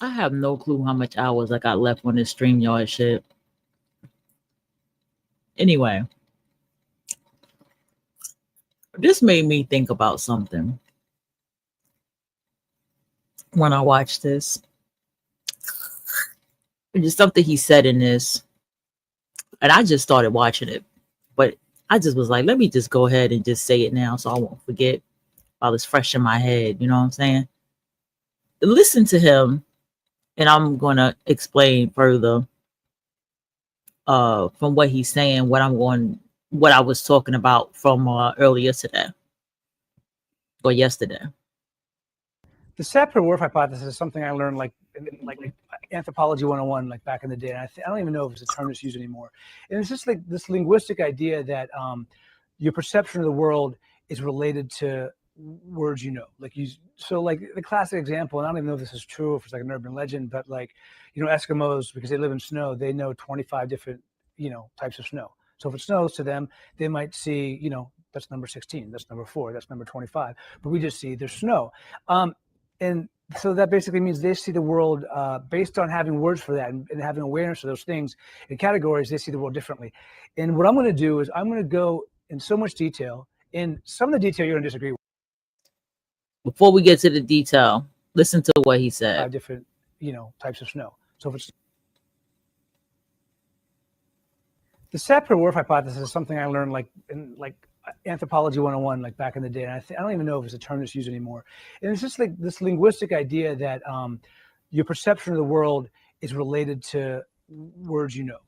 I have no clue how much hours I got left on this StreamYard shit. Anyway, this made me think about something when I watched this. Just something he said in this, and I just started watching it, but I just was like, let me just go ahead and just say it now so I won't forget while it's fresh in my head. You know what I'm saying? Listen to him, and I'm going to explain further from what he's saying, what I was talking about from earlier today or yesterday. The Sapir-Whorf hypothesis is something I learned like anthropology 101, like back in the day. And I don't even know if it's a term that's used anymore. And it's just like this linguistic idea that your perception of the world is related to words you know. So like the classic example, and I don't even know if this is true, if it's like an urban legend, but like, Eskimos, because they live in snow, they know 25 different, types of snow. So if it snows to them, they might see, that's number 16, that's number 4, that's number 25. But we just see there's snow. And so that basically means they see the world based on having words for that and having awareness of those things in categories. They see the world differently. And what I'm going to do is I'm going to go in so much detail. In some of the detail you're going to disagree with. Before we get to the detail, listen to what he said. 5 different, types of snow. So if it's the Sapir-Whorf hypothesis is something I learned like anthropology 101, like back in the day. And I don't even know if it's a term that's used anymore. And it's just like this linguistic idea that your perception of the world is related to words you know.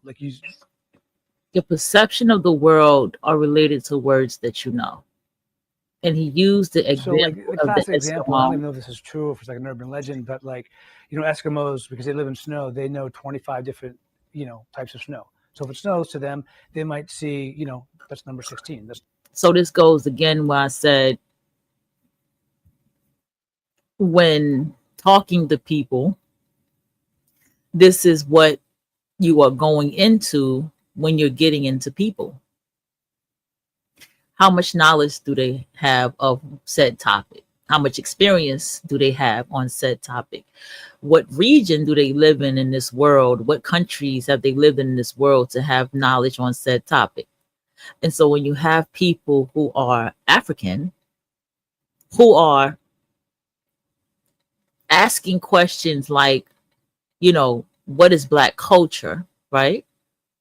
Your perception of the world are related to words that you know. And he used the example. So like the classic example, I don't even know if this is true, if it's like an urban legend, but like, Eskimos, because they live in snow, they know 25 different, types of snow. So if it snows to them, they might see, that's number 16. So this goes again where I said, when talking to people, this is what you are going into when you're getting into people. How much knowledge do they have of said topic? How much experience do they have on said topic? What region do they live in this world? What countries have they lived in this world to have knowledge on said topic? And so when you have people who are African, who are asking questions like, what is Black culture, right?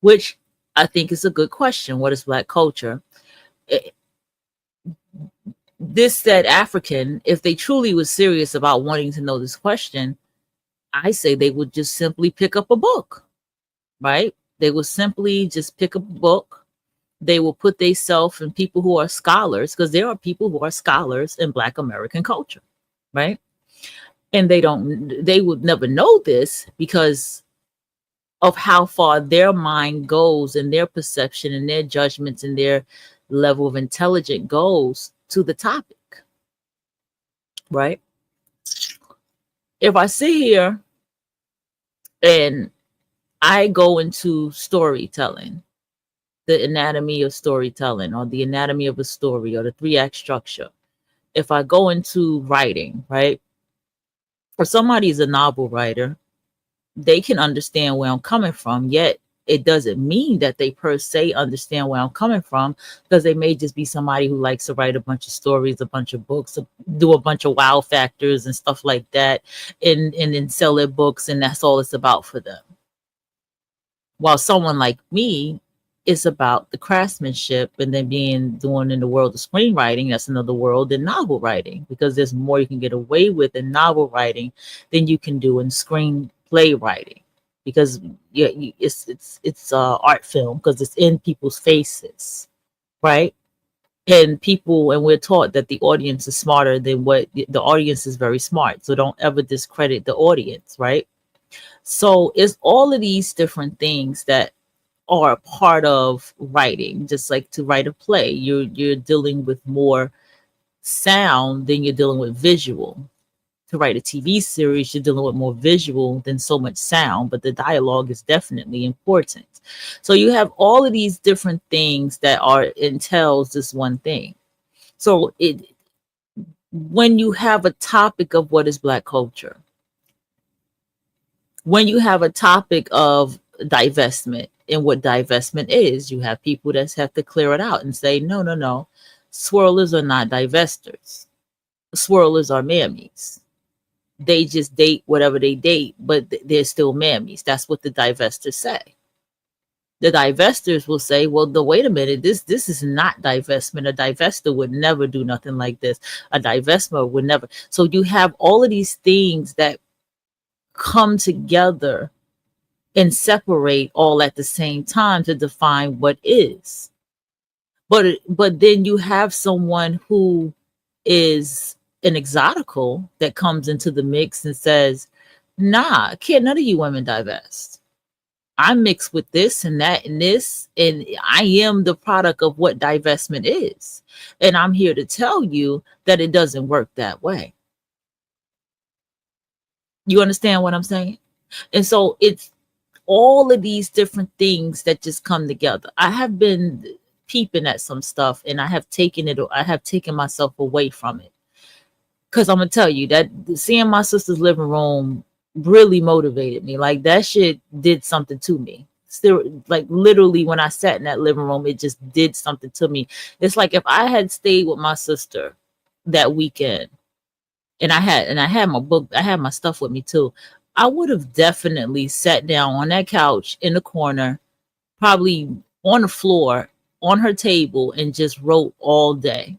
Which I think is a good question. What is Black culture? This said African, if they truly was serious about wanting to know this question, I say they would just simply pick up a book, right? They would simply just pick up a book. They will put themselves in people who are scholars, because there are people who are scholars in Black American culture, right? And they would never know this because of how far their mind goes and their perception and their judgments and their level of intelligence goes to the topic, right? If I sit here and I go into storytelling, the anatomy of storytelling, or the anatomy of a story, or the 3-act structure. If I go into writing, right? For somebody who's a novel writer, they can understand where I'm coming from, yet it doesn't mean that they per se understand where I'm coming from, because they may just be somebody who likes to write a bunch of stories, a bunch of books, do a bunch of wow factors and stuff like that, and then sell their books, and that's all it's about for them. While someone like me, it's about the craftsmanship, and then doing in the world of screenwriting, that's another world than novel writing, because there's more you can get away with in novel writing than you can do in screenplay writing, because it's art film, because it's in people's faces, right? And we're taught that the audience is smarter than what the audience is. Very smart, so don't ever discredit the audience, right? So it's all of these different things that are a part of writing. Just like to write a play, you're dealing with more sound than you're dealing with visual. To write a TV series, you're dealing with more visual than so much sound, but the dialogue is definitely important. So you have all of these different things that entails this one thing. So when you have a topic of what is Black culture, When you have a topic of divestment and what divestment is, you have people that have to clear it out and say, no, no, no, swirlers are not divestors. Swirlers are mammies. They just date whatever they date, but they're still mammies. That's what the divestors say. The divestors will say, well, wait a minute, this is not divestment. A divestor would never do nothing like this. A divestment would never. So you have all of these things that come together and separate all at the same time to define what is. But then you have someone who is an exotical that comes into the mix and says, nah, can't none of you women divest. I'm mixed with this and that and this, and I am the product of what divestment is. And I'm here to tell you that it doesn't work that way. You understand what I'm saying? And so it's all of these different things that just come together. I have been peeping at some stuff and I have taken myself away from it. Because I'm gonna tell you that seeing my sister's living room really motivated me. Like that shit did something to me. Still, like literally when I sat in that living room, it just did something to me. It's like if I had stayed with my sister that weekend and I had my book, I had my stuff with me too, I would have definitely sat down on that couch in the corner, probably on the floor, on her table, and just wrote all day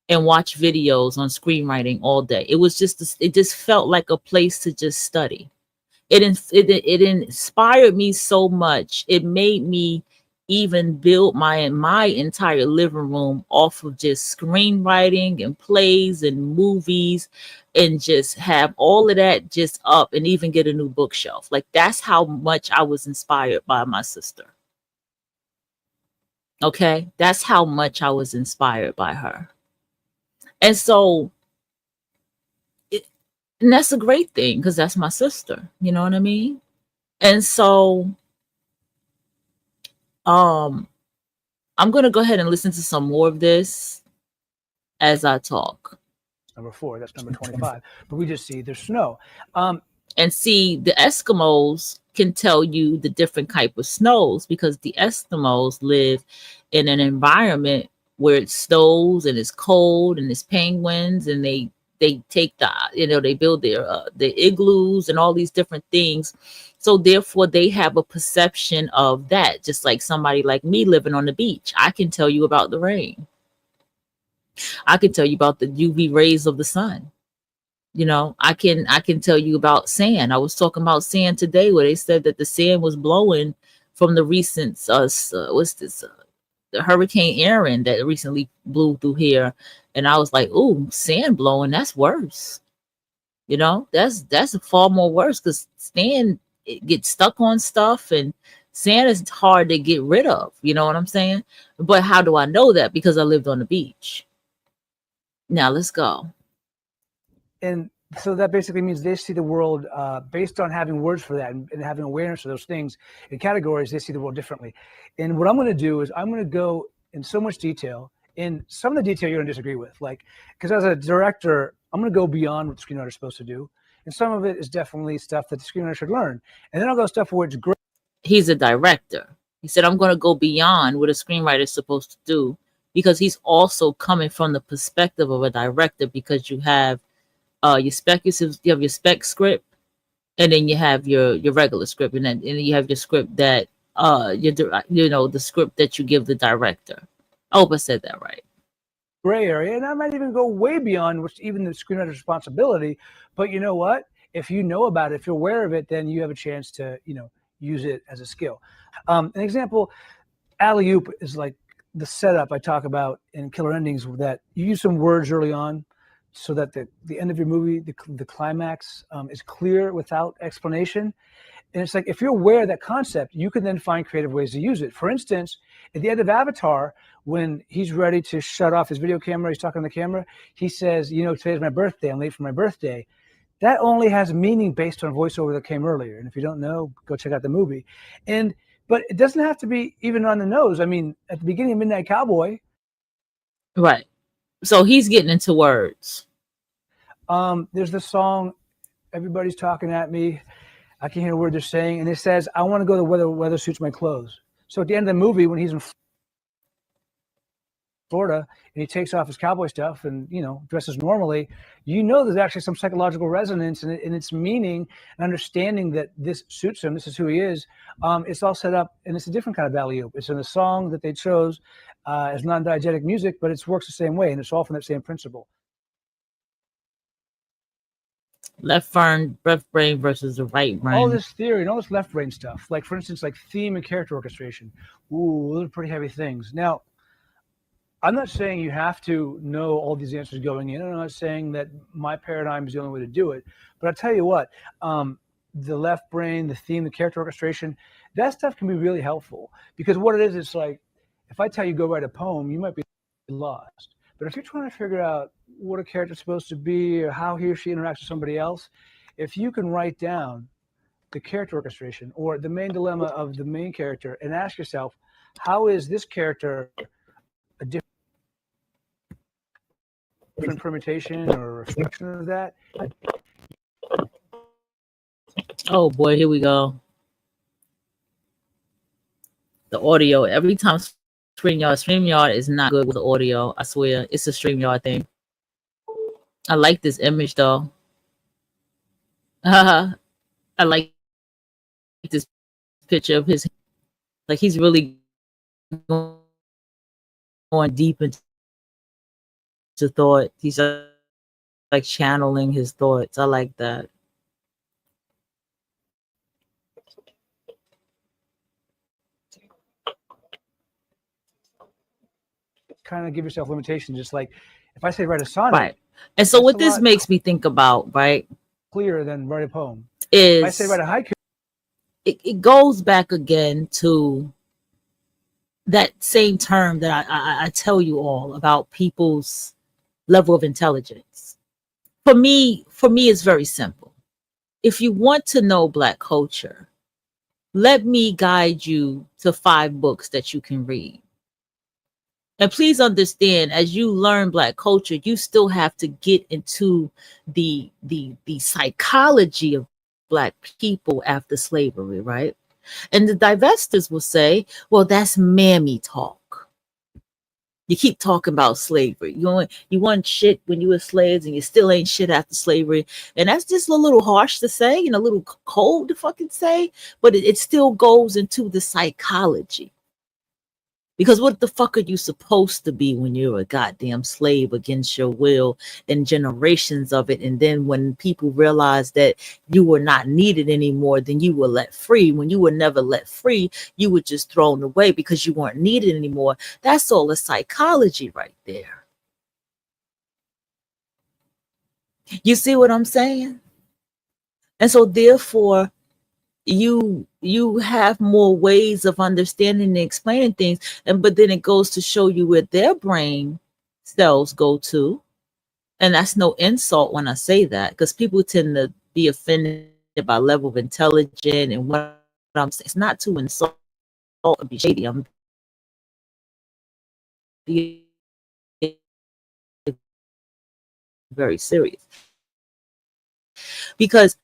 and watch videos on screenwriting all day. It just felt like a place to just study. It inspired me so much. It made me even build my entire living room off of just screenwriting and plays and movies, and just have all of that just up, and even get a new bookshelf. Like that's how much I was inspired by my sister. Okay, that's how much I was inspired by her. And so, and that's a great thing because that's my sister. You know what I mean? And so, I'm gonna go ahead and listen to some more of this as I talk. Number 4, that's number 25. But we just see there's snow. And see, the Eskimos can tell you the different type of snows because the Eskimos live in an environment where it snows and it's cold and it's penguins, and they take they build their igloos and all these different things. So therefore they have a perception of that, just like somebody like me living on the beach. I can tell you about the rain. I can tell you about the UV rays of the sun. I can tell you about sand. I was talking about sand today, where they said that the sand was blowing from the recent the Hurricane Aaron that recently blew through here, and I was like, "Ooh, sand blowing, that's worse." That's far more worse because sand, it gets stuck on stuff, and sand is hard to get rid of. You know what I'm saying? But how do I know that? Because I lived on the beach. Now let's go. And so that basically means they see the world based on having words for that and having awareness of those things in categories. They see the world differently. And what I'm going to do is I'm going to go in so much detail. In some of the detail you're going to disagree with, like, because as a director, I'm going to go beyond what the screenwriter's supposed to do. And some of it is definitely stuff that the screenwriter should learn. And then I'll go stuff where it's great. He's a director. He said, I'm going to go beyond what a screenwriter is supposed to do, because he's also coming from the perspective of a director, because you have your spec script, and then you have your regular script, and then you have your script that the script that you give the director. I hope I said that right. Gray area, and I might even go way beyond what's even the screenwriter's responsibility. But you know what? If you know about it, if you're aware of it, then you have a chance to use it as a skill. An example, alley-oop is like the setup I talk about in Killer Endings, that you use some words early on so that the end of your movie, the climax, is clear without explanation. And it's like, if you're aware of that concept, you can then find creative ways to use it. For instance, at the end of Avatar, when he's ready to shut off his video camera, he's talking to the camera, he says, today's my birthday, I'm late for my birthday. That only has meaning based on voiceover that came earlier. And if you don't know, go check out the movie. But it doesn't have to be even on the nose. I mean, at the beginning of Midnight Cowboy. Right. So he's getting into words. There's the song, Everybody's Talking at Me. I can hear a word they're saying, and it says, "I want to go to weather suits my clothes." So at the end of the movie, when he's in Florida and he takes off his cowboy stuff and dresses normally, there's actually some psychological resonance in its meaning and understanding that this suits him. This is who he is. It's all set up, and it's a different kind of alley-oop. It's in a song that they chose as non-diegetic music, but it works the same way, and it's all from that same principle. Left brain versus the right brain. All this theory and all this left brain stuff, like for instance, like theme and character orchestration. Ooh, those are pretty heavy things. Now, I'm not saying you have to know all these answers going in. I'm not saying that my paradigm is the only way to do it. But I'll tell you what, the left brain, the theme, the character orchestration, that stuff can be really helpful. Because what it is, it's like, if I tell you go write a poem, you might be lost. But if you're trying to figure out what a character's supposed to be or how he or she interacts with somebody else, if you can write down the character orchestration or the main dilemma of the main character and ask yourself, how is this character a different permutation or reflection of that? Oh boy, here we go. The audio. Every time StreamYard is not good with the audio. I swear, it's a StreamYard thing. I like this image though. I like this picture of his, like he's really going deep into thought. He's like channeling his thoughts. I like that. Kind of give yourself limitations. Just like if I say write a sonnet, right? And so what this makes me think about, right, clearer than write a poem, is if I say write a haiku, it goes back again to that same term that I tell you all about people's level of intelligence. For me, it's very simple. If you want to know Black culture, let me guide you to 5 books that you can read. And please understand, as you learn Black culture, you still have to get into the psychology of Black people after slavery, right? And the divestors will say, well, that's mammy talk. You keep talking about slavery. You want shit when you were slaves and you still ain't shit after slavery. And that's just a little harsh to say and a little cold to fucking say, but it still goes into the psychology. Because what the fuck are you supposed to be when you're a goddamn slave against your will and generations of it? And then when people realize that you were not needed anymore, then you were let free. When you were never let free, you were just thrown away because you weren't needed anymore. That's all the psychology right there. You see what I'm saying? And so therefore, you have more ways of understanding and explaining things, but then it goes to show you where their brain cells go to. And that's no insult when I say that, because people tend to be offended by level of intelligence and what I'm saying. It's not to insult or be shady. I'm being very serious, because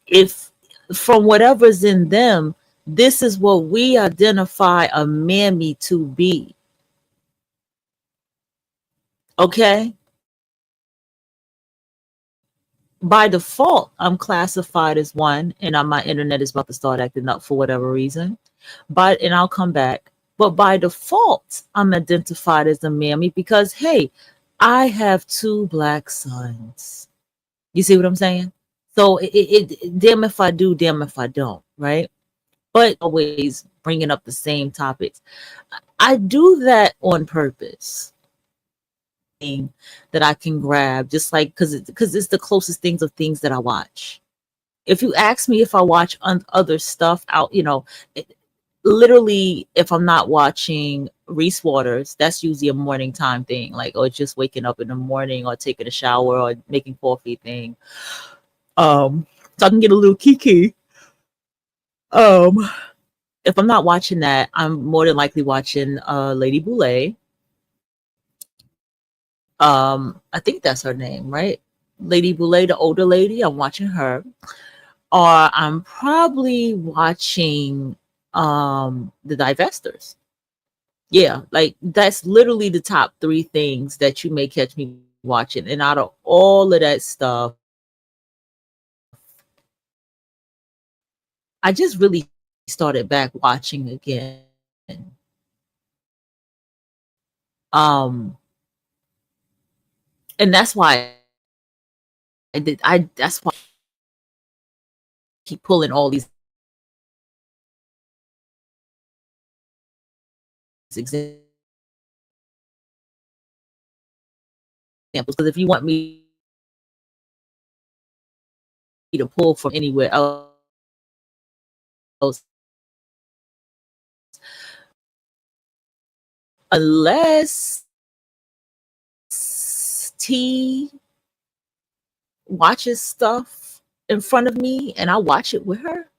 if from whatever's in them, this is what we identify a mammy to be. Okay? By default, I'm classified as one, and my internet is about to start acting up for whatever reason. And I'll come back. But by default, I'm identified as a mammy because, hey, I have 2 Black sons. You see what I'm saying? So it damn if I do, damn if I don't, right? But always bringing up the same topics. I do that on purpose. That I can grab, just like because it's the closest things of things that I watch. If you ask me if I watch other stuff out, literally, if I'm not watching Reese Waters, that's usually a morning time thing, like or just waking up in the morning or taking a shower or making coffee thing. So I can get a little kiki. If I'm not watching that, I'm more than likely watching Lady Boulay. I think that's her name, right? Lady Boulay, the older lady. I'm watching her. or I'm probably watching the Divestors. Yeah, like that's literally the top three things that you may catch me watching. And out of all of that stuff, I just really started back watching again. Um, and that's why that's why I keep pulling all these examples. Because if you want me to pull from anywhere else, unless T watches stuff in front of me and I watch it with her,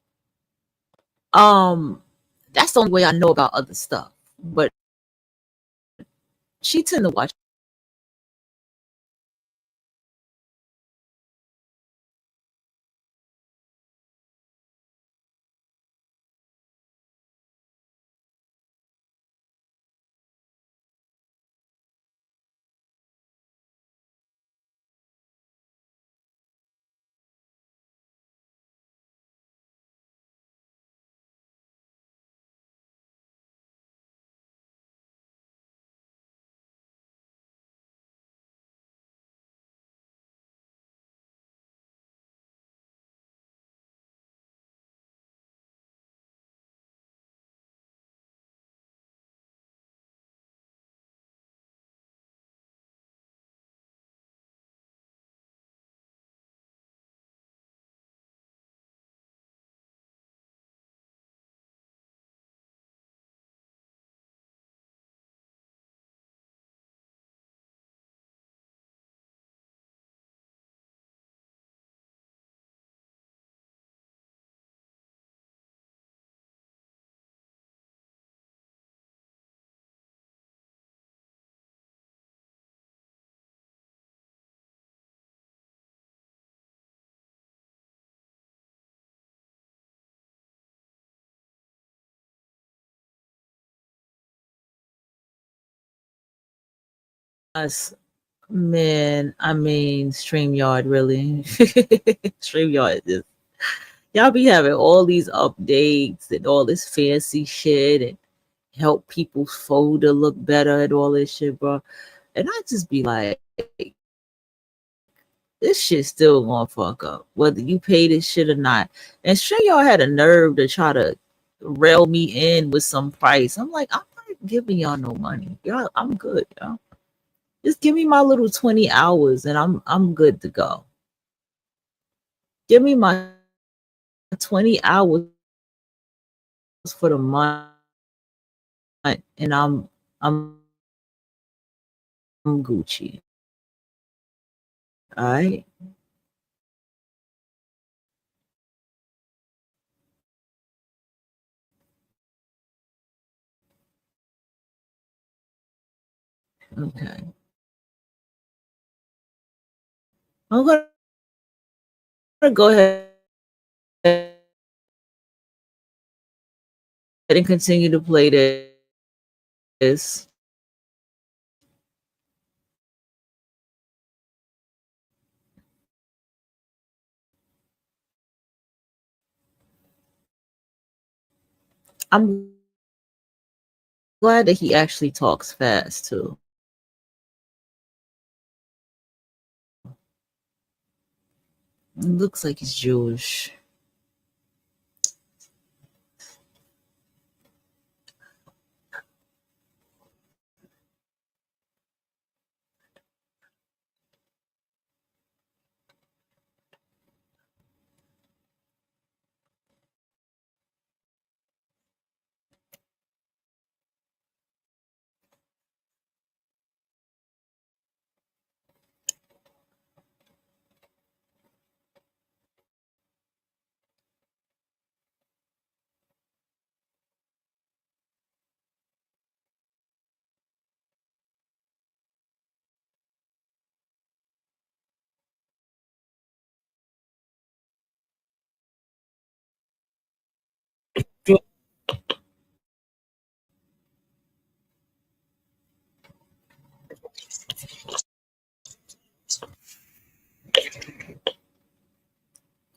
um, that's the only way I know about other stuff. But she tend to watch us. Man, I mean, StreamYard really. StreamYard is, y'all be having all these updates and all this fancy shit and help people's folder look better and all this shit, bro. And I just be like, this shit still gonna fuck up, whether you pay this shit or not. And StreamYard had a nerve to try to rail me in with some price. I'm like, I'm not giving y'all no money. Y'all, I'm good, y'all. Just give me my little 20 hours and I'm good to go. Give me my 20 hours for the month and I'm Gucci. All right. Okay. I'm gonna go ahead and continue to play this. I'm glad that he actually talks fast too. It looks like he's Jewish.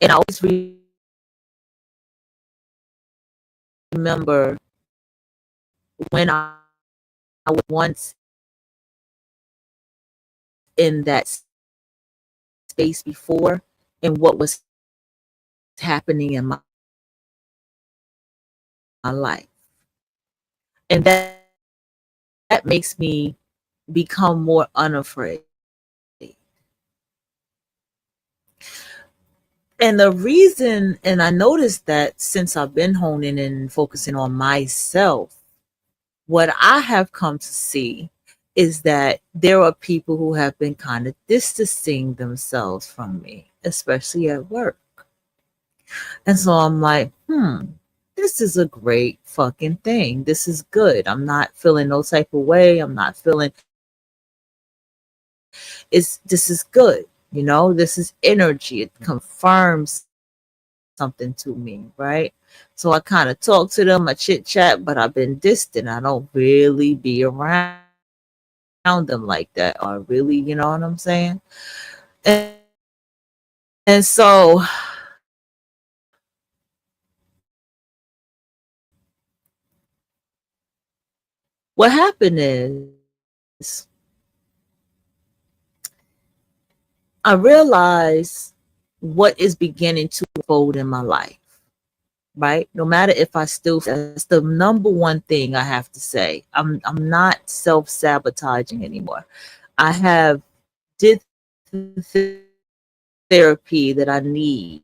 And I always remember when I was once in that space before and what was happening in my life. And that makes me become more unafraid. And the reason, and I noticed that since I've been honing and focusing on myself, what I have come to see is that there are people who have been kind of distancing themselves from me, especially at work. And so I'm like, this is a great fucking thing. This is good. I'm not feeling no type of way. I'm not feeling this is good. This is energy. It confirms something to me, right? So I kind of talk to them, I chit chat, but I've been distant. I don't really be around them like that, or really, you know what I'm saying? And, and so what happened is I realized what is beginning to unfold in my life, right? No matter if I still, that's the number one thing I have to say. I'm not self-sabotaging anymore. I have did the therapy that I need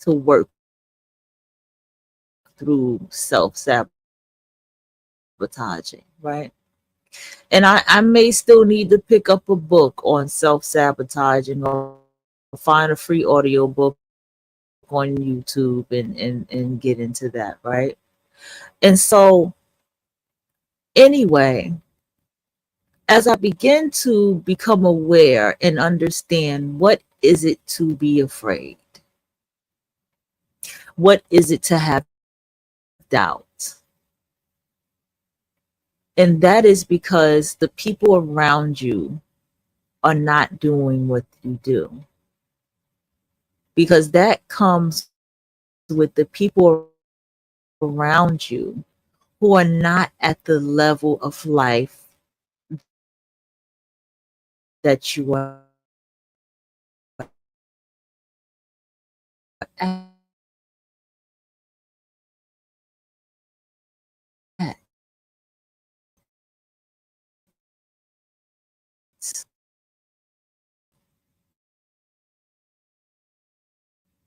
to work through self-sabotaging, right? And I may still need to pick up a book on self-sabotaging or find a free audio book on YouTube and get into that, right? And so anyway, as I begin to become aware and understand what is it to be afraid, what is it to have doubt, and that is because the people around you are not doing what you do, because that comes with the people around you who are not at the level of life that you are at.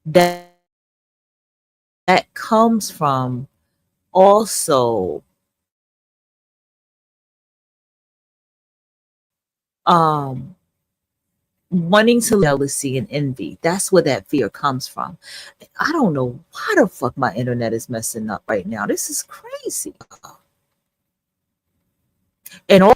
That that comes from also um wanting to jealousy and envy. That's where that fear comes from. I don't know why the fuck my internet is messing up right now. This is crazy. And all,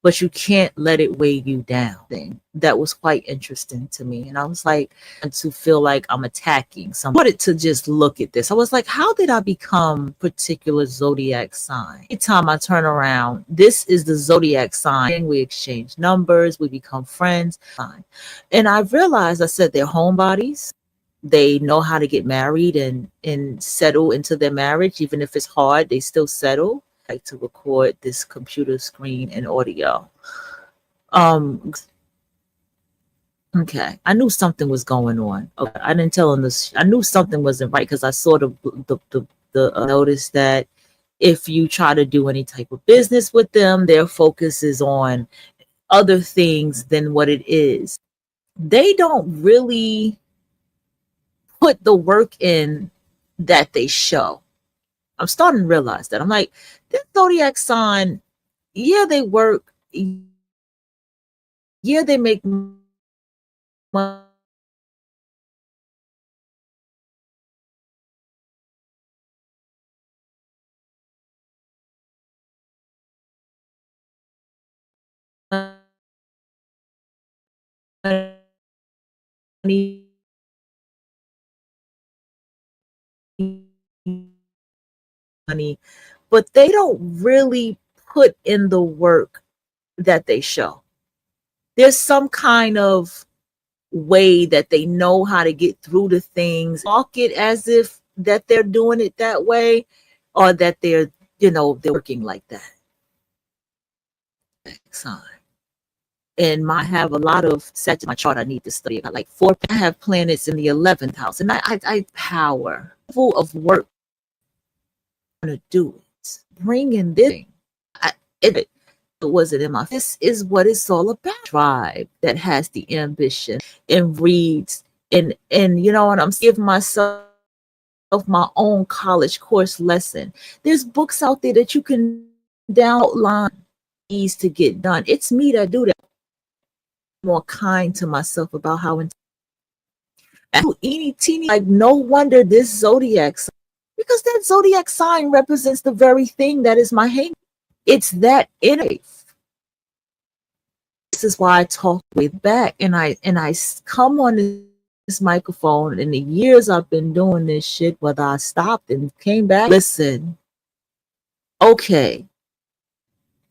but you can't let it weigh you down. Thing that was quite interesting to me. And I was like, to feel like I'm attacking someone. I wanted to just look at this. I was like, how did I become particular zodiac sign? Every time I turn around, this is the zodiac sign. We exchange numbers, we become friends. And I realized, I said, they're homebodies. They know how to get married and settle into their marriage. Even if it's hard, they still settle. Like to record this computer screen and audio. Um, okay, I knew something was going on. Okay, I didn't tell him this. I knew something wasn't right because I saw the notice that if you try to do any type of business with them, their focus is on other things than what it is. They don't really put the work in that they show. I'm starting to realize that. I'm like, this zodiac sign, yeah, they work, yeah, they make money, money, but they don't really put in the work that they show. There's some kind of way that they know how to get through the things, talk it as if that they're doing it that way, or that they're, they're working like that. Sign. And I have a lot of sets in my chart I need to study. I got like 4. I have planets in the 11th house, and I power full of work to do it. Bring in this thing. It wasn't in my. This is what it's all about. Tribe that has the ambition and reads and what I'm giving myself my own college course lesson. There's books out there that you can download ease to get done. It's me that do that. More kind to myself about how eeny teeny, like, no wonder this zodiac sign, because that zodiac sign represents the very thing that is my hang. It's that inner. This is why I talk way back, and I come on this microphone in the years I've been doing this shit, whether I stopped and came back. Listen, okay,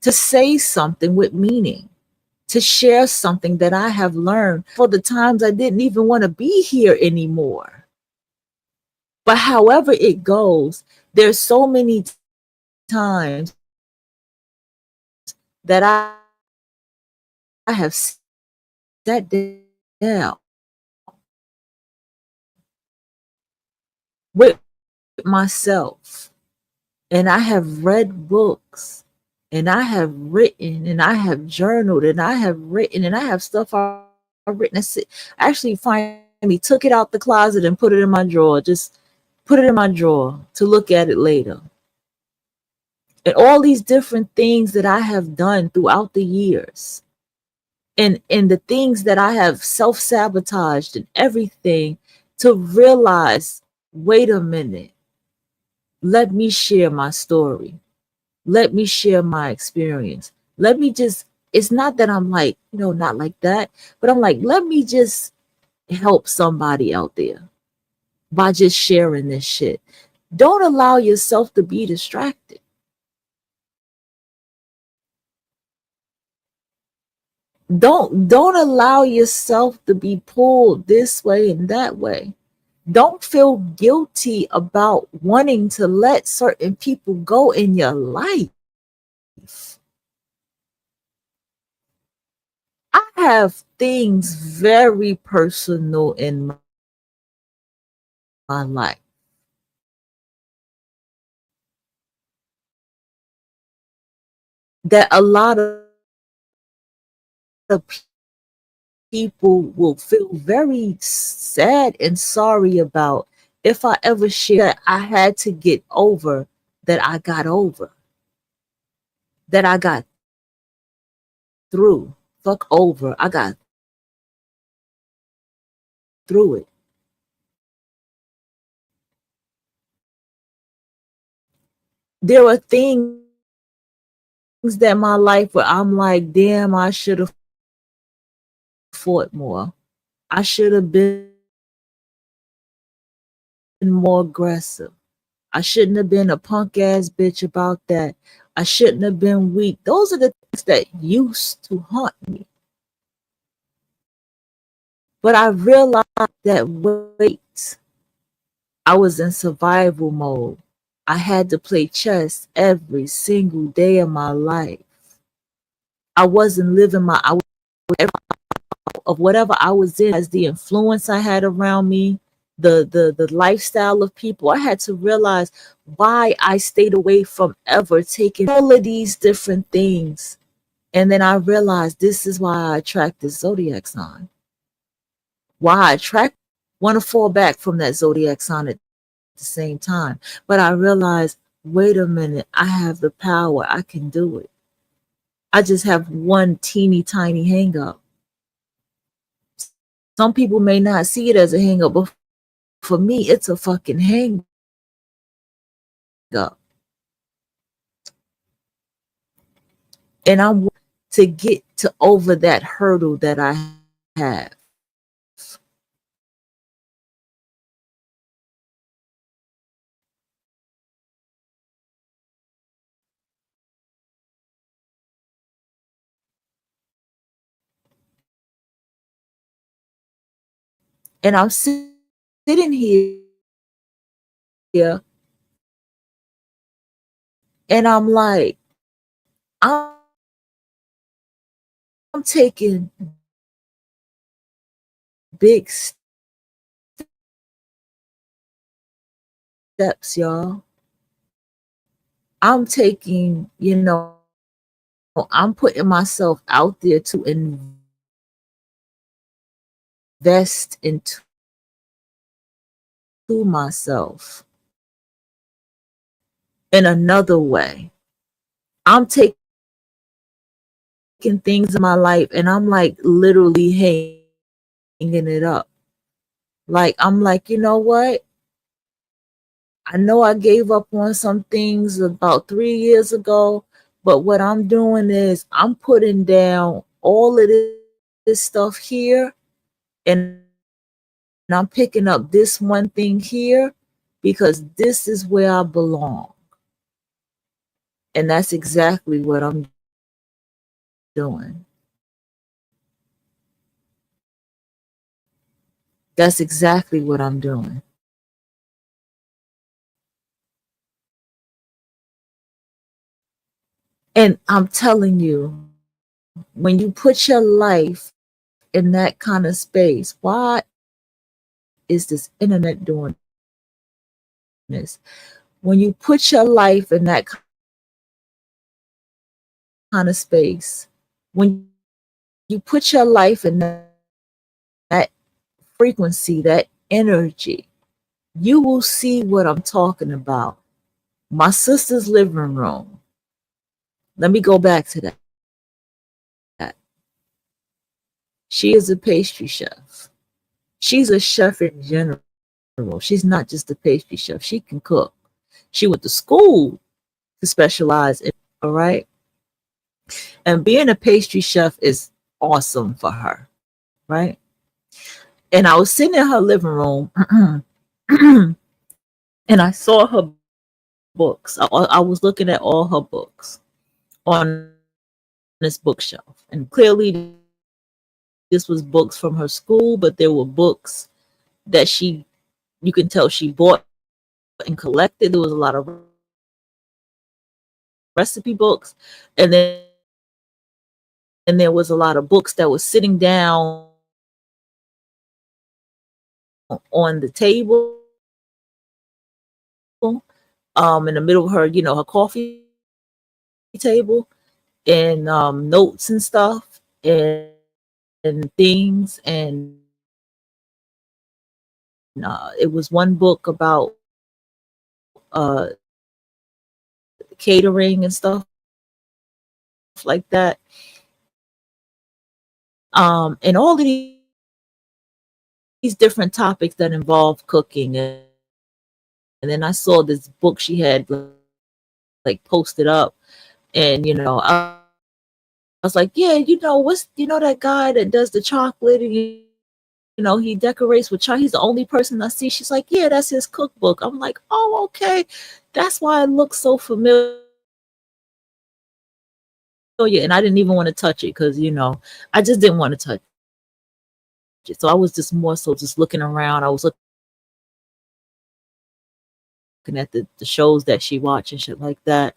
to say something with meaning, to share something that I have learned for the times I didn't even want to be here anymore. But however it goes, there's so many times that I have sat down with myself, and I have read books, and I have written, and I have journaled, and I have written, and I have stuff I've written. Actually, finally took it out the closet and put it in my drawer. Just put it in my drawer to look at it later. And all these different things that I have done throughout the years, and the things that I have self-sabotaged and everything, to realize, wait a minute, let me share my story. Let me share my experience. Let me just, it's not that I'm like, not like that, but I'm like, let me just help somebody out there by just sharing this shit. Don't allow yourself to be distracted. Don't allow yourself to be pulled this way and that way. Don't feel guilty about wanting to let certain people go in your life. I have things very personal in my life that a lot of people will feel very sad and sorry about if I ever share that I had to get over, that I got over, that I got through. Fuck over. I got through it. There are things that in my life where I'm like, damn, I should have fought more. I should have been more aggressive. I shouldn't have been a punk ass bitch about that. I shouldn't have been weak. Those are the things that used to haunt me. But I realized that, wait, I was in survival mode. I had to play chess every single day of my life. I wasn't living of whatever I was in, as the influence I had around me, the lifestyle of people. I had to realize why I stayed away from ever taking all of these different things. And then I realized this is why I attract this zodiac sign. Why I want to fall back from that zodiac sign at the same time. But I realized, wait a minute, I have the power. I can do it. I just have one teeny tiny hang up. Some people may not see it as a hang up, but for me, it's a fucking hang up. And I'm to get to over that hurdle that I have. And I'm sitting here and I'm like, I'm taking big steps, y'all. I'm taking, I'm putting myself out there to invest into myself in another way. I'm taking things in my life and I'm like literally hanging it up. Like, I'm like, you know what? I know I gave up on some things about 3 years ago, but what I'm doing is I'm putting down all of this stuff here and I'm picking up this one thing here because this is where I belong. And that's exactly what I'm doing. That's exactly what I'm doing. And I'm telling you, when you put your life in that kind of space, why is this internet doing this? When you put your life in that kind of space, when you put your life in that frequency, that energy, you will see what I'm talking about. My sister's living room. Let me go back to that. She is a pastry chef. She's a chef in general. She's not just a pastry chef. She can cook. She went to school to specialize in, all right? And being a pastry chef is awesome for her, right? And I was sitting in her living room and I saw her books. I was looking at all her books on this bookshelf. And clearly, this was books from her school, but there were books that you can tell she bought and collected. There was a lot of recipe books. And there was a lot of books that was sitting down on the table, in the middle of her, her coffee table, and notes and stuff and things. And it was one book about uh, catering and stuff like that. And all of these different topics that involve cooking. And then I saw this book she had like posted up, and I was like, yeah, what's that guy that does the chocolate and he decorates with chocolate. He's the only person I see. She's like, yeah, that's his cookbook. I'm like, oh, okay, that's why it looks so familiar. And I didn't even want to touch it because I just didn't want to touch it. So I was just more so just looking around. I was looking at the shows that she watched and shit like that.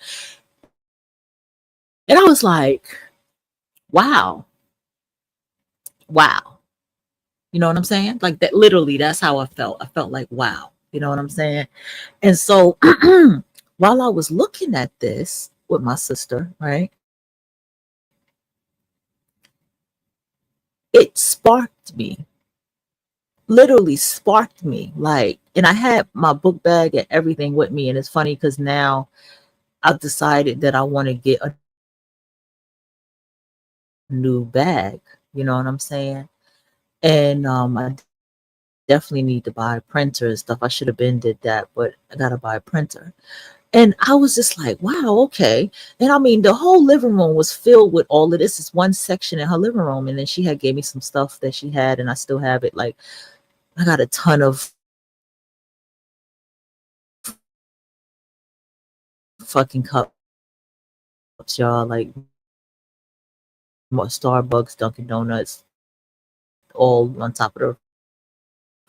And I was like, wow. You know what I'm saying? Like that, literally, that's how I felt. I felt like, wow. You know what I'm saying? And so while I was looking at this with my sister, right, it sparked me, literally sparked me. Like, and I had my book bag and everything with me. And it's funny because now I've decided that I want to get a new bag. You know what I'm saying? And I definitely need to buy a printer and stuff. I should have been did that, but I gotta buy a printer. And I was just like, wow, okay. And I mean, the whole living room was filled with all of this. It's one section in her living room. And then she had gave me some stuff that she had, and I still have it. Like, I got a ton of fucking cups, y'all. Like, more Starbucks, Dunkin' Donuts, all on top of the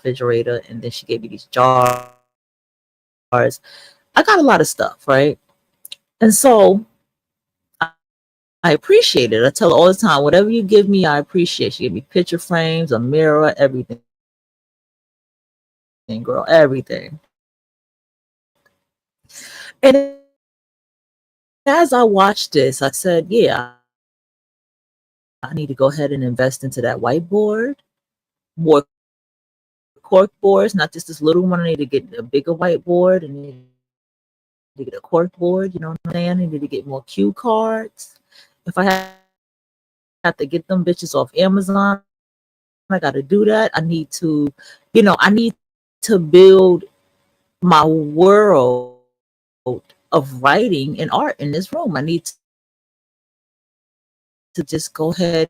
refrigerator, and then she gave me these jars. I got a lot of stuff, right? And so I appreciate it. I tell her all the time, whatever you give me, I appreciate. She gave me picture frames, a mirror, everything, girl, everything. And as I watched this, I said, yeah, I need to go ahead and invest into that whiteboard, more cork boards, not just this little one. I need to get a bigger whiteboard. I need to get a cork board, you know what I'm saying? I need to get more cue cards. If I have to get them bitches off Amazon, I got to do that. I need to, I need to build my world of writing and art in this room. I need to just go ahead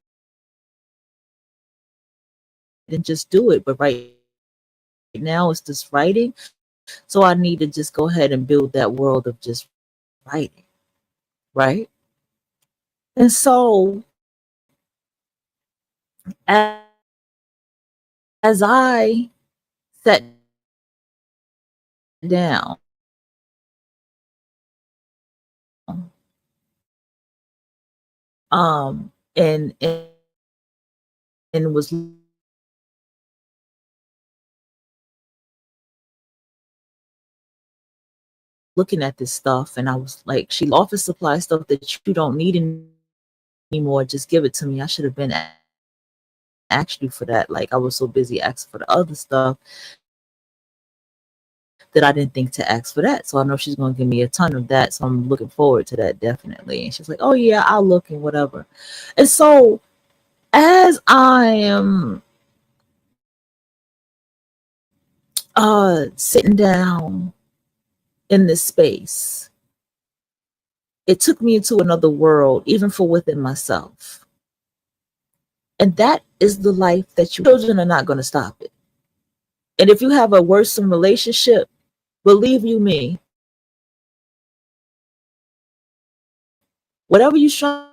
and just do it. But right now it's just writing. So I need to just go ahead and build that world of just writing, right? And so as I sat down, and was looking at this stuff, and I was like, she office supply stuff that you don't need anymore, just give it to me. I should have been asked you for that. Like, I was so busy asking for the other stuff that I didn't think to ask for that. So I know she's going to give me a ton of that. So I'm looking forward to that definitely. And she's like, oh yeah, I'll look and whatever. And so as I am sitting down in this space, it took me into another world, even for within myself. And that is the life that children are not going to stop it. And if you have a worrisome relationship, believe you me, whatever you're striving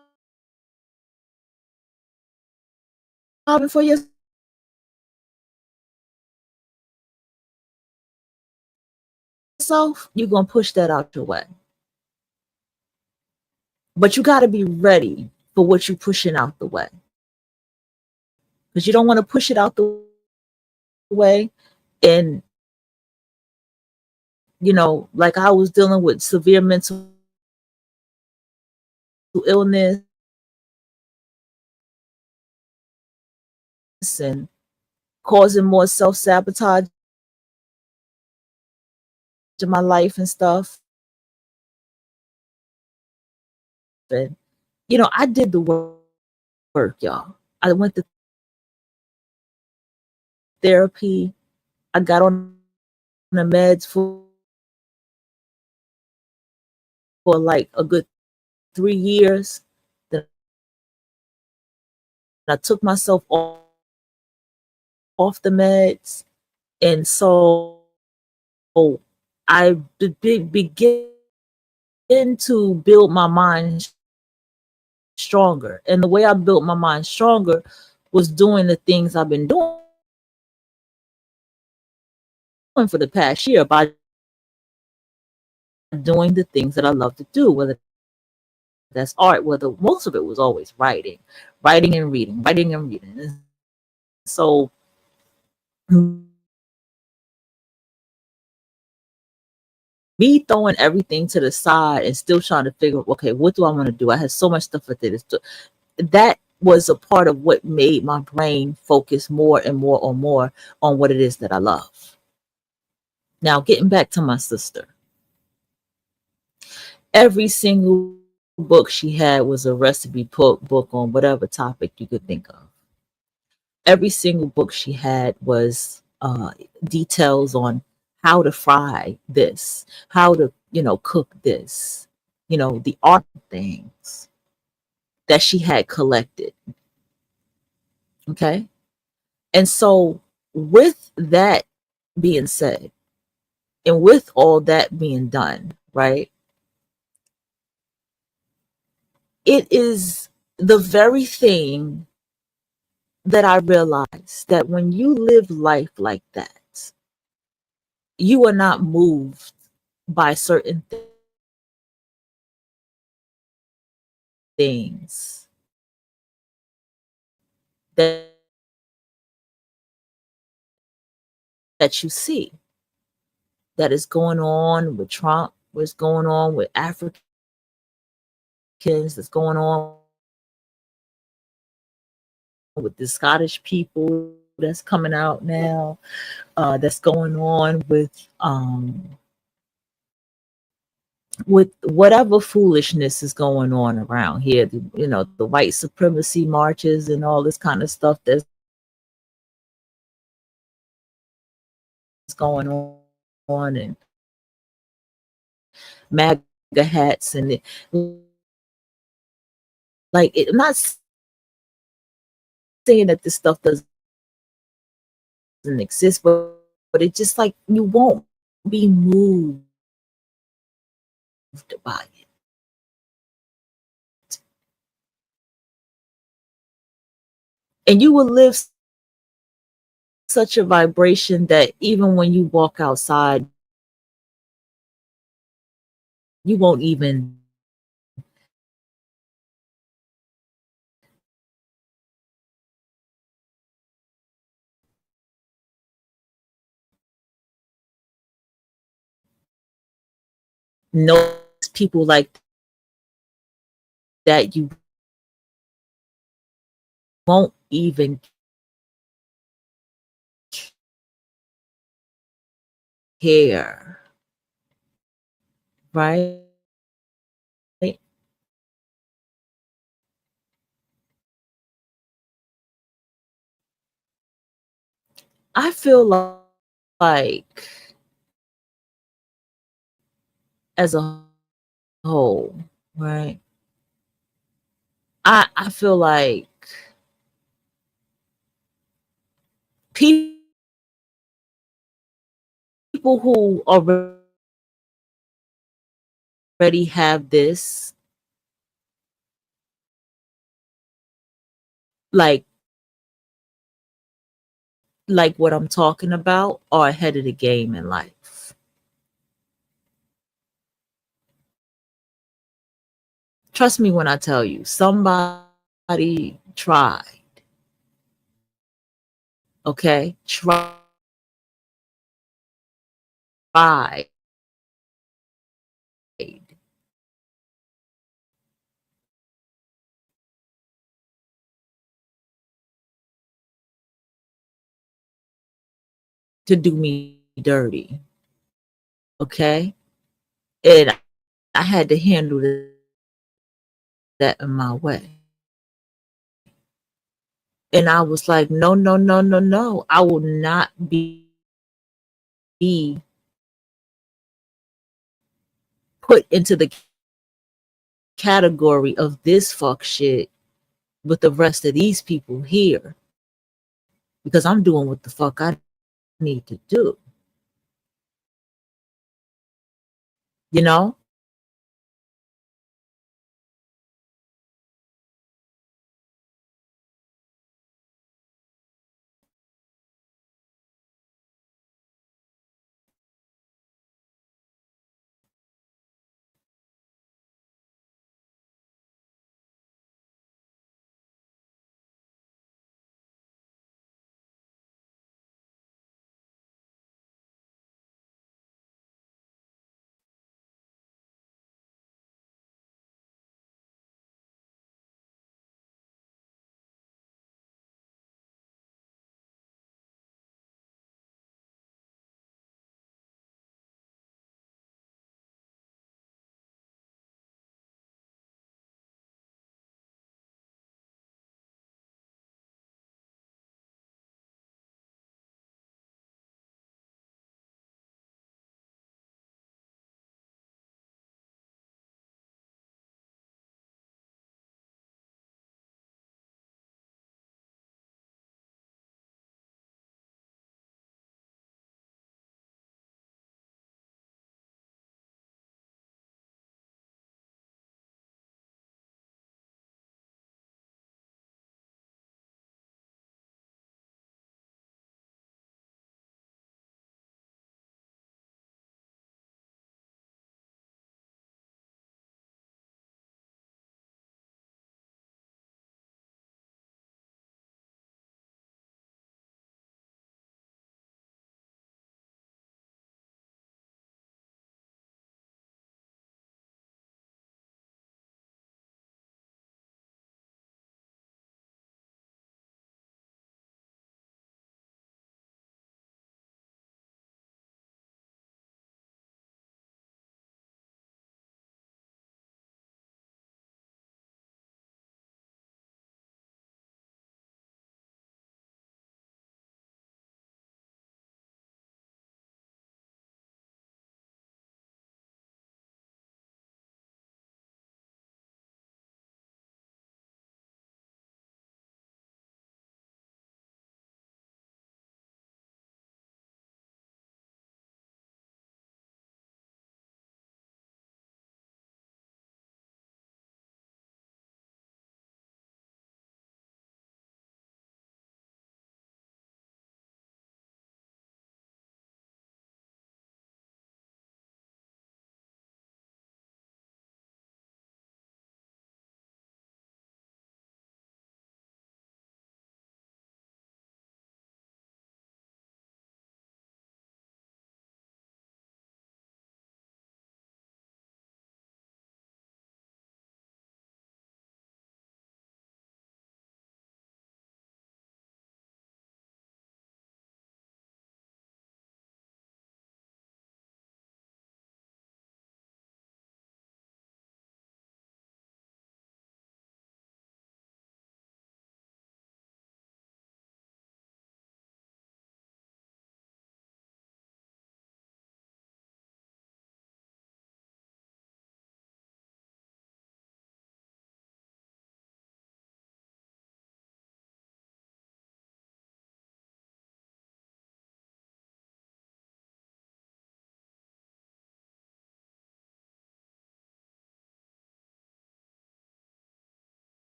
for yourself, you're going to push that out your way. But you got to be ready for what you're pushing out the way. Because you don't want to push it out the way and, like I was dealing with severe mental illness and causing more self-sabotage in my life and stuff. And, I did the work, y'all. I went to therapy. I got on the meds for like a good 3 years. Then I took myself off the meds. And so I begin to build my mind stronger. And the way I built my mind stronger was doing the things I've been doing for the past year by doing the things that I love to do, whether that's art, whether most of it was always writing and reading, writing and reading. And so me throwing everything to the side and still trying to figure, okay, what do I want to do? I had so much stuff that this. That was a part of what made my brain focus more and more on what it is that I love. Now, getting back to my sister, every single book she had was a recipe book on whatever topic you could think of. Every single book she had was details on how to fry this, how to, cook this, the art things that she had collected. Okay. And so, with that being said, and with all that being done, right, it is the very thing that I realized that when you live life like that, you are not moved by certain things that that you see that is going on with Trump, what's going on with Africans, that's going on with the Scottish people that's coming out now, that's going on with whatever foolishness is going on around here, the white supremacy marches and all this kind of stuff that's going on, and MAGA hats, and I'm not saying that this stuff doesn't exist, but it's just like you won't be moved by it. And you will live such a vibration that even when you walk outside, you won't even notice people like that. You won't even care, right? I feel like as a whole, right? I feel like people who already have this, like what I'm talking about, are ahead of the game in life. Trust me when I tell you, somebody tried, okay? Tried to do me dirty, okay? And I had to handle that in my way. And I was like, no, no, no, no, no. I will not be put into the category of this fuck shit with the rest of these people here, because I'm doing what the fuck I need to do, you know?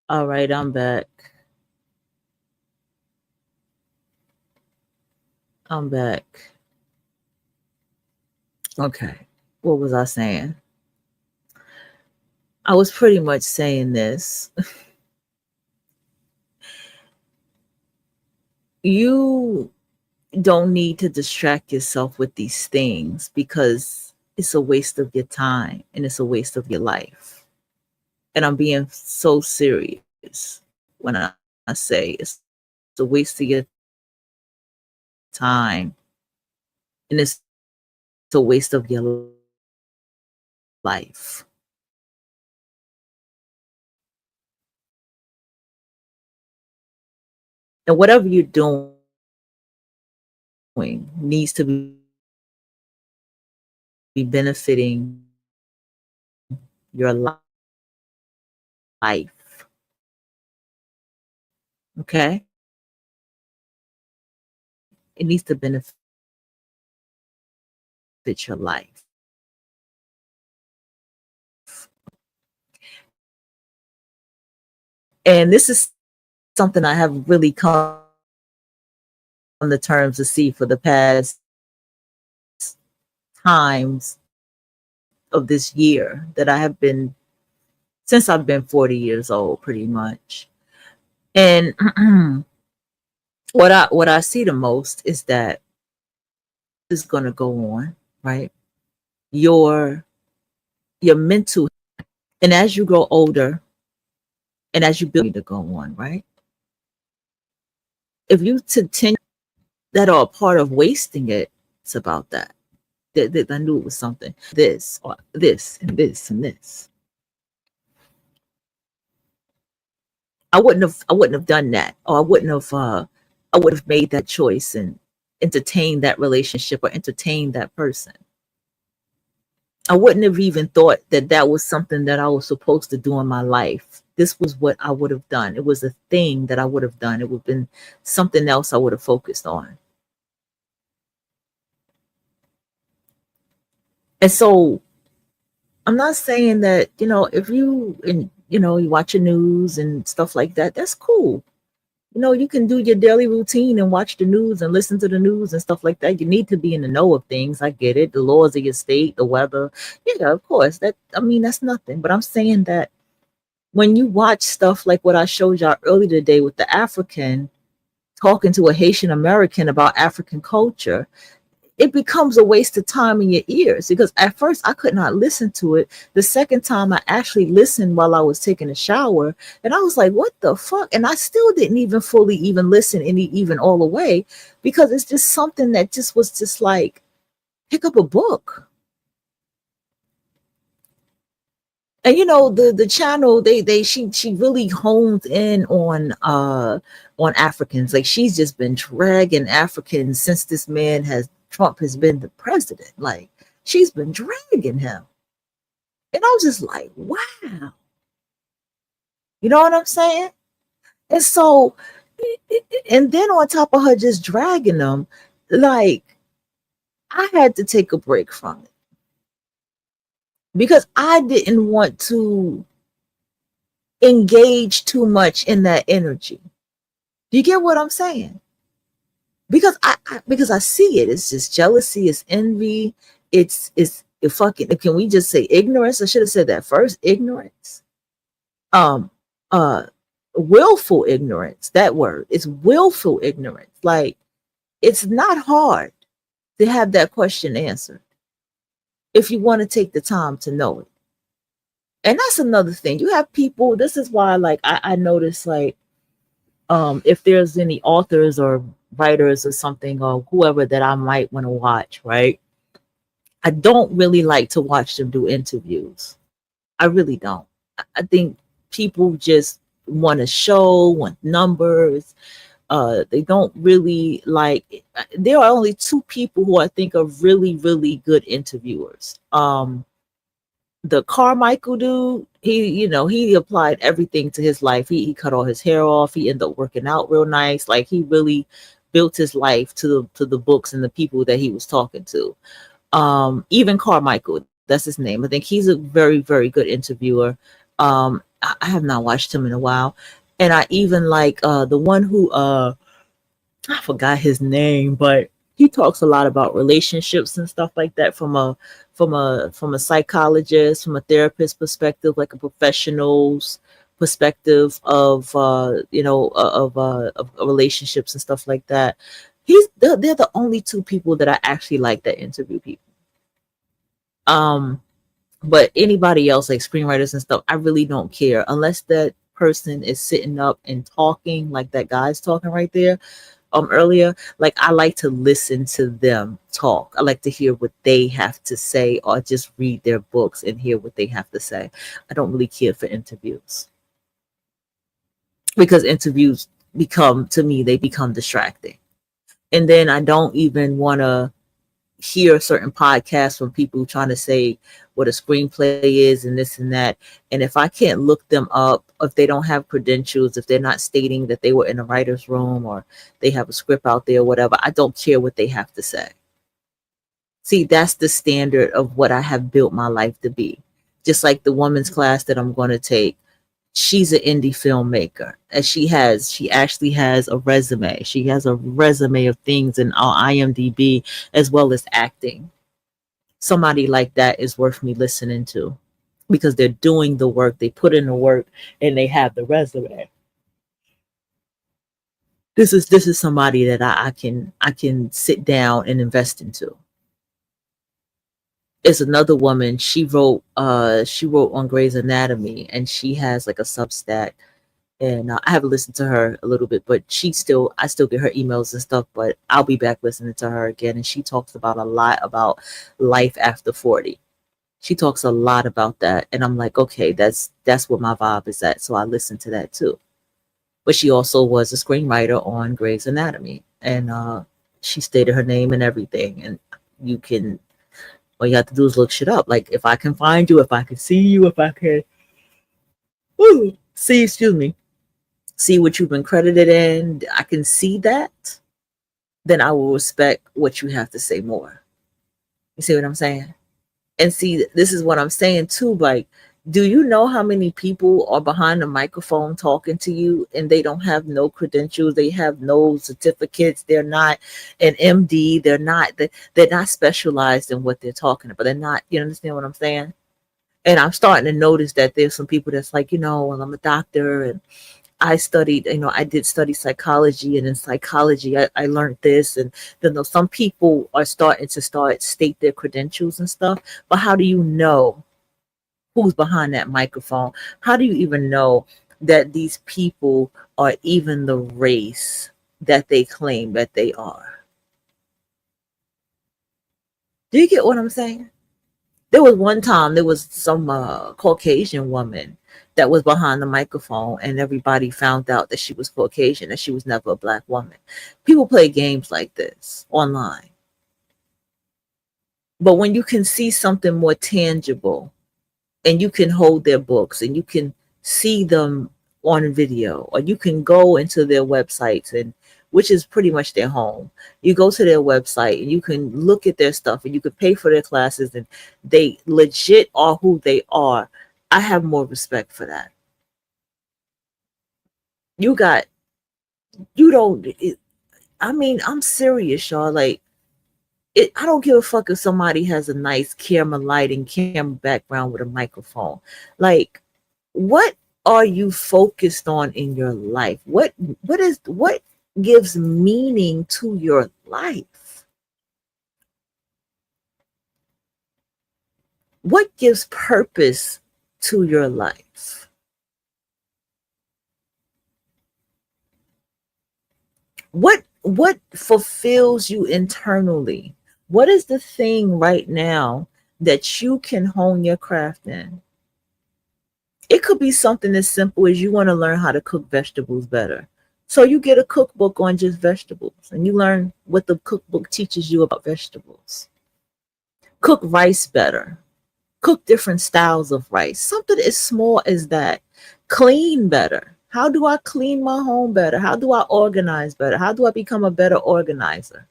All right, I'm back. I'm back. Okay. What was I saying? I was pretty much saying this. You don't need to distract yourself with these things because it's a waste of your time and it's a waste of your life. And I'm being so serious when I say it's a waste of your time and it's a waste of your life. And whatever you're doing needs to be benefiting your life. Okay? It needs to benefit your life. And this is something I have really come to terms to see for the past times of this year that I have been since I've been 40 years old, pretty much. And what I see the most is that is going to go on, right? Your your mental, and as you grow older, and as you build to go on, right? If you continue that are a part of wasting it, it's about that. That I knew it was something. This or this and this and this. I wouldn't have done that, or I would have made that choice and entertained that relationship or entertained that person. I wouldn't have even thought that that was something that I was supposed to do in my life. This was what I would have done. It was a thing that I would have done. It would have been something else I would have focused on. And so I'm not saying that, if you watch your news and stuff like that, that's cool. You can do your daily routine and watch the news and listen to the news and stuff like that. You need to be in the know of things. I get it. The laws of your state, the weather. Yeah, of course. That's nothing. But I'm saying that when you watch stuff like what I showed y'all earlier today with the African talking to a Haitian American about African culture, it becomes a waste of time in your ears because at first I could not listen to it. The second time I actually listened while I was taking a shower, and I was like, what the fuck? And I still didn't even fully even listen even all the way because it's just something that just was just like, pick up a book. And the channel she really honed in on Africans. Like she's just been dragging Africans since this man has Trump has been the president. Like she's been dragging him. And I was just like, wow. You know what I'm saying? And so and then on top of her just dragging them, like I had to take a break from it because I didn't want to engage too much in that energy. Do you get what I'm saying? Because I see it. It's just jealousy, it's envy, it's it fucking, can we just say ignorance? I should have said that first. Ignorance. Um uh Willful ignorance. That word. It's willful ignorance. Like it's not hard to have that question answered if you want to take the time to know it. And that's another thing. You have people, this is why like I notice like if there's any authors or writers or something or whoever that I might want to watch, right? I don't really like to watch them do interviews. I really don't. I think people just want a show, want numbers. They don't really like. There are only two people who I think are really, really good interviewers. The Carmichael dude, he applied everything to his life. He cut all his hair off. He ended up working out real nice. Like he really built his life to the books and the people that he was talking to. Even Carmichael, that's his name. I think he's a very, very good interviewer. I have not watched him in a while. And I even like the one who I forgot his name, but he talks a lot about relationships and stuff like that from a psychologist, from a therapist perspective, like a professional's perspective of of relationships and stuff like that. They're the only two people that I actually like that interview people. Um, but anybody else, like screenwriters and stuff, I really don't care unless that person is sitting up and talking like that guy's talking right there earlier. Like, I like to listen to them talk. I like to hear what they have to say, or just read their books and hear what they have to say. I don't really care for interviews, because interviews become, to me, they become distracting. And then I don't even want to hear certain podcasts from people trying to say what a screenplay is and this and that. And if I can't look them up, if they don't have credentials, if they're not stating that they were in a writer's room or they have a script out there, whatever, I don't care what they have to say. See, that's the standard of what I have built my life to be. Just like the woman's class that I'm going to take, she's an indie filmmaker, and she actually has a resume. She has a resume of things in IMDb, as well as acting. Somebody like that is worth me listening to, because they're doing the work, they put in the work, and they have the resume. This is somebody that I can sit down and invest into. It's another woman. She wrote on Grey's Anatomy, and she has like a Substack. And I haven't listened to her a little bit, but I still get her emails and stuff. But I'll be back listening to her again, and she talks about a lot about life after 40. She talks a lot about that, and I'm like, okay, that's what my vibe is at. So I listen to that too. But she also was a screenwriter on Grey's Anatomy, and she stated her name and everything. And you can, all you have to do is look shit up. Like, if I can find you, if I can see you, if I can, see, excuse me, see what you've been credited in, I can see that, then I will respect what you have to say more. You see what I'm saying? And see, this is what I'm saying too. Like, do you know how many people are behind the microphone talking to you, and they don't have no credentials, they have no certificates, they're not an MD, they're not specialized in what they're talking about. They're not, you understand what I'm saying? And I'm starting to notice that there's some people that's like, well, I'm a doctor, and I did study psychology, and in psychology, I learned this. And then some people are starting to state their credentials and stuff. But how do you know who's behind that microphone? How do you even know that these people are even the race that they claim that they are? Do you get what I'm saying? There was one time, there was some Caucasian woman that was behind the microphone, and everybody found out that she was Caucasian, that she was never a black woman. People play games like this online. But when you can see something more tangible, and you can hold their books, and you can see them on video, or you can go into their websites, and which is pretty much their home. You go to their website, and you can look at their stuff, and you can pay for their classes, and they legit are who they are. I have more respect for that. You don't, I'm serious, y'all. Like, I don't give a fuck if somebody has a nice camera lighting, camera background with a microphone. Like, what are you focused on in your life? What gives meaning to your life? What gives purpose to your life? What fulfills you internally? What is the thing right now that you can hone your craft in? It could be something as simple as you want to learn how to cook vegetables better. So you get a cookbook on just vegetables, and you learn what the cookbook teaches you about vegetables. Cook rice better. Cook different styles of rice. Something as small as that. Clean better. How do I clean my home better? How do I organize better? How do I become a better organizer?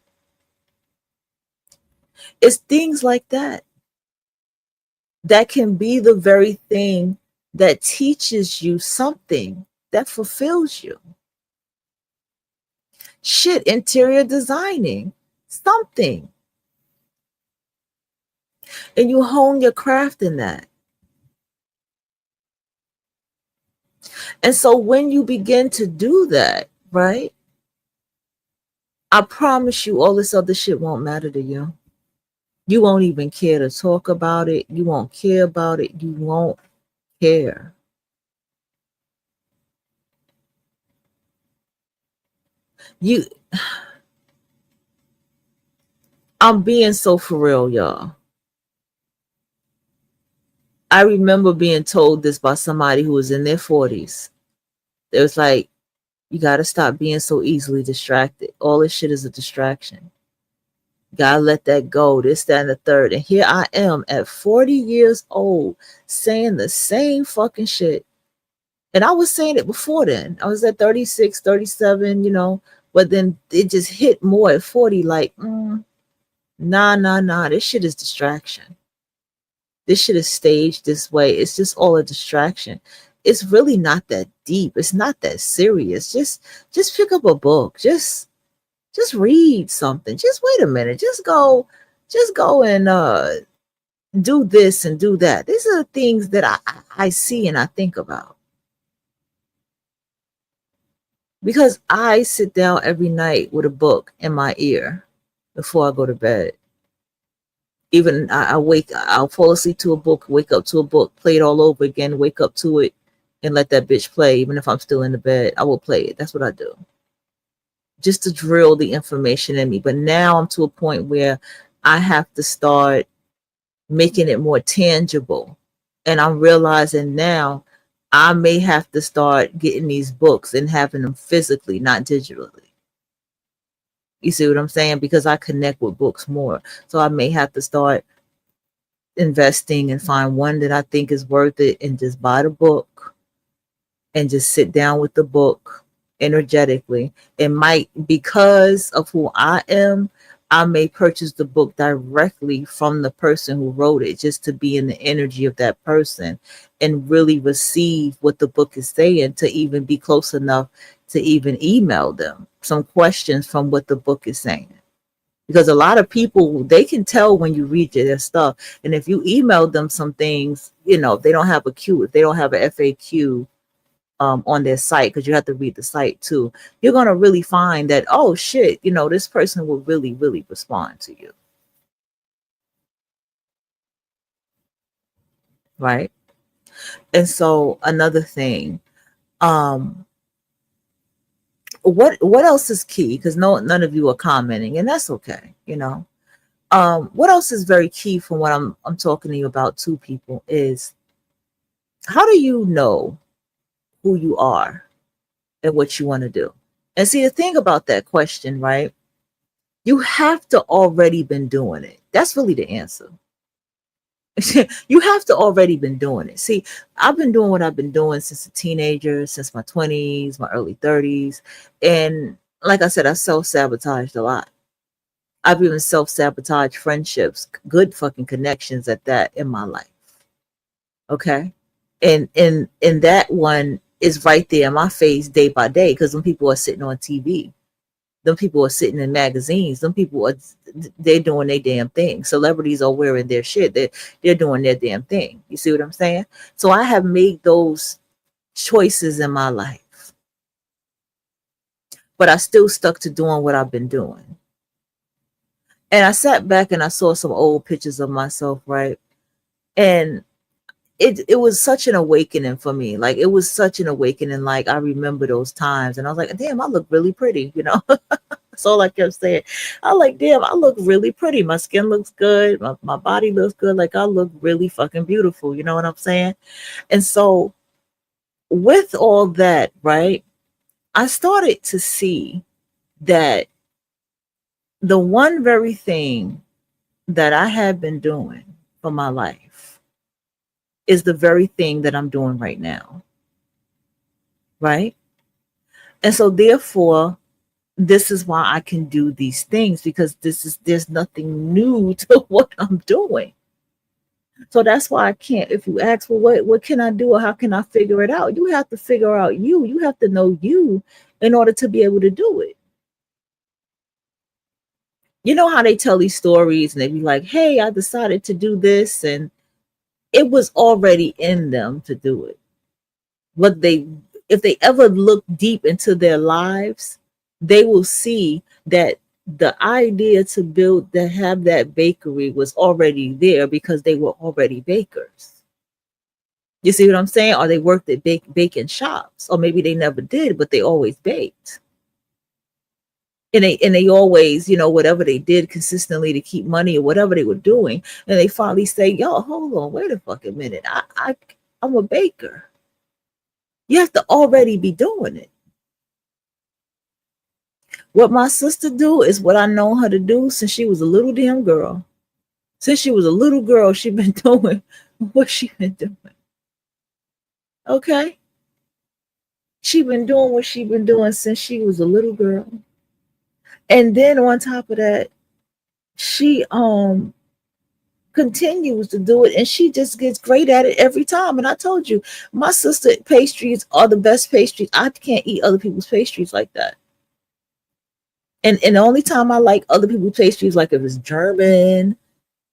It's things like that that can be the very thing that teaches you something that fulfills you. Shit, interior designing, something. And you hone your craft in that. And so when you begin to do that, right, I promise you all this other shit won't matter to you. You won't even care to talk about it. You won't care about it. You won't care. You, I'm being so for real, y'all. I remember being told this by somebody who was in their 40s. It was like, you got to stop being so easily distracted. All this shit is a distraction. You got to let that go. This, that, and the third. And here I am at 40 years old saying the same fucking shit. And I was saying it before then. I was at 36, 37, but then it just hit more at 40 like, nah. This shit is distraction. This shit is staged this way. It's just all a distraction. It's really not that deep. It's not that serious. Just pick up a book. Just read something. Just wait a minute. Just go and do this and do that. These are the things that I see and I think about. Because I sit down every night with a book in my ear before I go to bed. Even I'll fall asleep to a book, wake up to a book, play it all over again, wake up to it, and let that bitch play. Even if I'm still in the bed, I will play it. That's what I do. Just to drill the information in me. But now I'm to a point where I have to start making it more tangible. And I'm realizing now I may have to start getting these books and having them physically, not digitally. You see what I'm saying? Because I connect with books more. So I may have to start investing and find one that I think is worth it and just buy the book and just sit down with the book energetically. It might, because of who I am, I may purchase the book directly from the person who wrote it, just to be in the energy of that person and really receive what the book is saying, to even be close enough to even email them some questions from what the book is saying. Because a lot of people, they can tell when you read their stuff. And if you email them some things, if they don't have a Q, if they don't have an FAQ on their site, because you have to read the site too, you're going to really find that, oh shit, this person will really, really respond to you. Right? And so another thing, what else is key? Because none of you are commenting, and that's okay. What else is very key from what I'm talking to you about, two people, is how do you know who you are and what you want to do? And see, the thing about that question, right? You have to already been doing it. That's really the answer. You have to already been doing it. See, I've been doing what I've been doing since a teenager, since my 20s, my early 30s. And like I said, I self-sabotaged a lot. I've even self-sabotaged friendships, good fucking connections at that, in my life. Okay? And that one is right there in my face day by day, because when people are sitting on TV, them people are sitting in magazines, they're doing their damn thing. Celebrities are wearing their shit. They're doing their damn thing. You see what I'm saying? So I have made those choices in my life, but I still stuck to doing what I've been doing. And I sat back and I saw some old pictures of myself, right? And it was such an awakening for me. Like, it was such an awakening. Like, I remember those times and I was like, damn, I look really pretty, That's all I kept saying. I like, damn, I look really pretty. My skin looks good. My body looks good. Like, I look really fucking beautiful. You know what I'm saying? And so with all that, right, I started to see that the one very thing that I had been doing for my life is the very thing that I'm doing right now. Right? And so therefore, this is why I can do these things, because there's nothing new to what I'm doing. So that's why I can't, if you ask, well, what can I do or how can I figure it out? You have to figure out you. You have to know you in order to be able to do it. You know how they tell these stories and they be like, hey, I decided to do this, and it was already in them to do it. What they, if they ever look deep into their lives, they will see that the idea to build, to have that bakery was already there because they were already bakers. You see what I'm saying? Or they worked at baking shops, or maybe they never did, but they always baked. And they always, whatever they did consistently to keep money or whatever they were doing, and they finally say, yo, hold on, wait a fucking minute. I'm a baker. You have to already be doing it. What my sister do is what I know her to do since she was a little damn girl. Since she was a little girl, she been doing what she been doing. Okay? She been doing what she been doing since she was a little girl. And then on top of that, she continues to do it, and she just gets great at it every time. And I told you, my sister pastries are the best pastries. I can't eat other people's pastries like that. And the only time I like other people's pastries, like if it's German,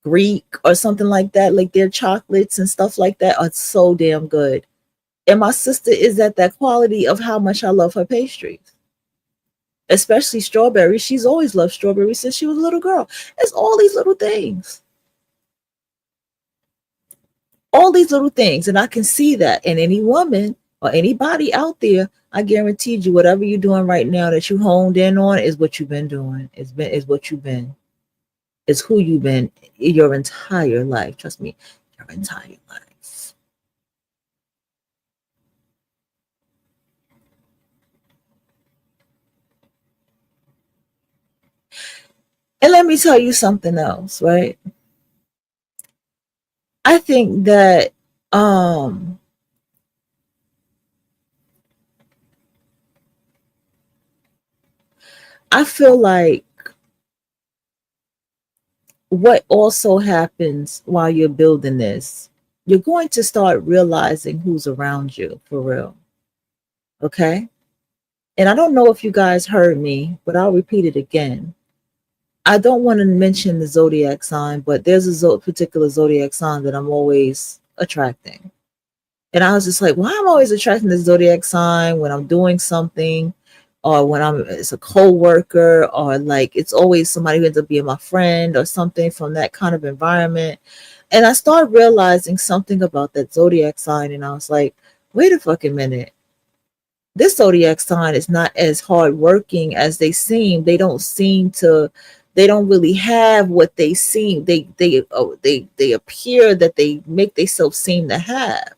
Greek, or something like that, like their chocolates and stuff like that are so damn good. And my sister is at that quality of how much I love her pastries, especially strawberries. She's always loved strawberries since she was a little girl. It's all these little things. All these little things. And I can see that in any woman or anybody out there. I guarantee you, whatever you're doing right now that you honed in on is what you've been doing. Is what you've been. It's who you've been your entire life. Trust me, your entire life. And let me tell you something else, right? I think that I feel like what also happens while you're building this, you're going to start realizing who's around you for real. Okay? And I don't know if you guys heard me, but I'll repeat it again. I don't want to mention the zodiac sign, but there's a particular zodiac sign that I'm always attracting. And I was just like, why am I always attracting the zodiac sign when I'm doing something, or when it's a co-worker, or like it's always somebody who ends up being my friend or something from that kind of environment. And I started realizing something about that zodiac sign, and I was like, wait a fucking minute. This zodiac sign is not as hardworking as they seem. They don't seem to. They don't really have what they seem. They appear that they make themselves seem to have.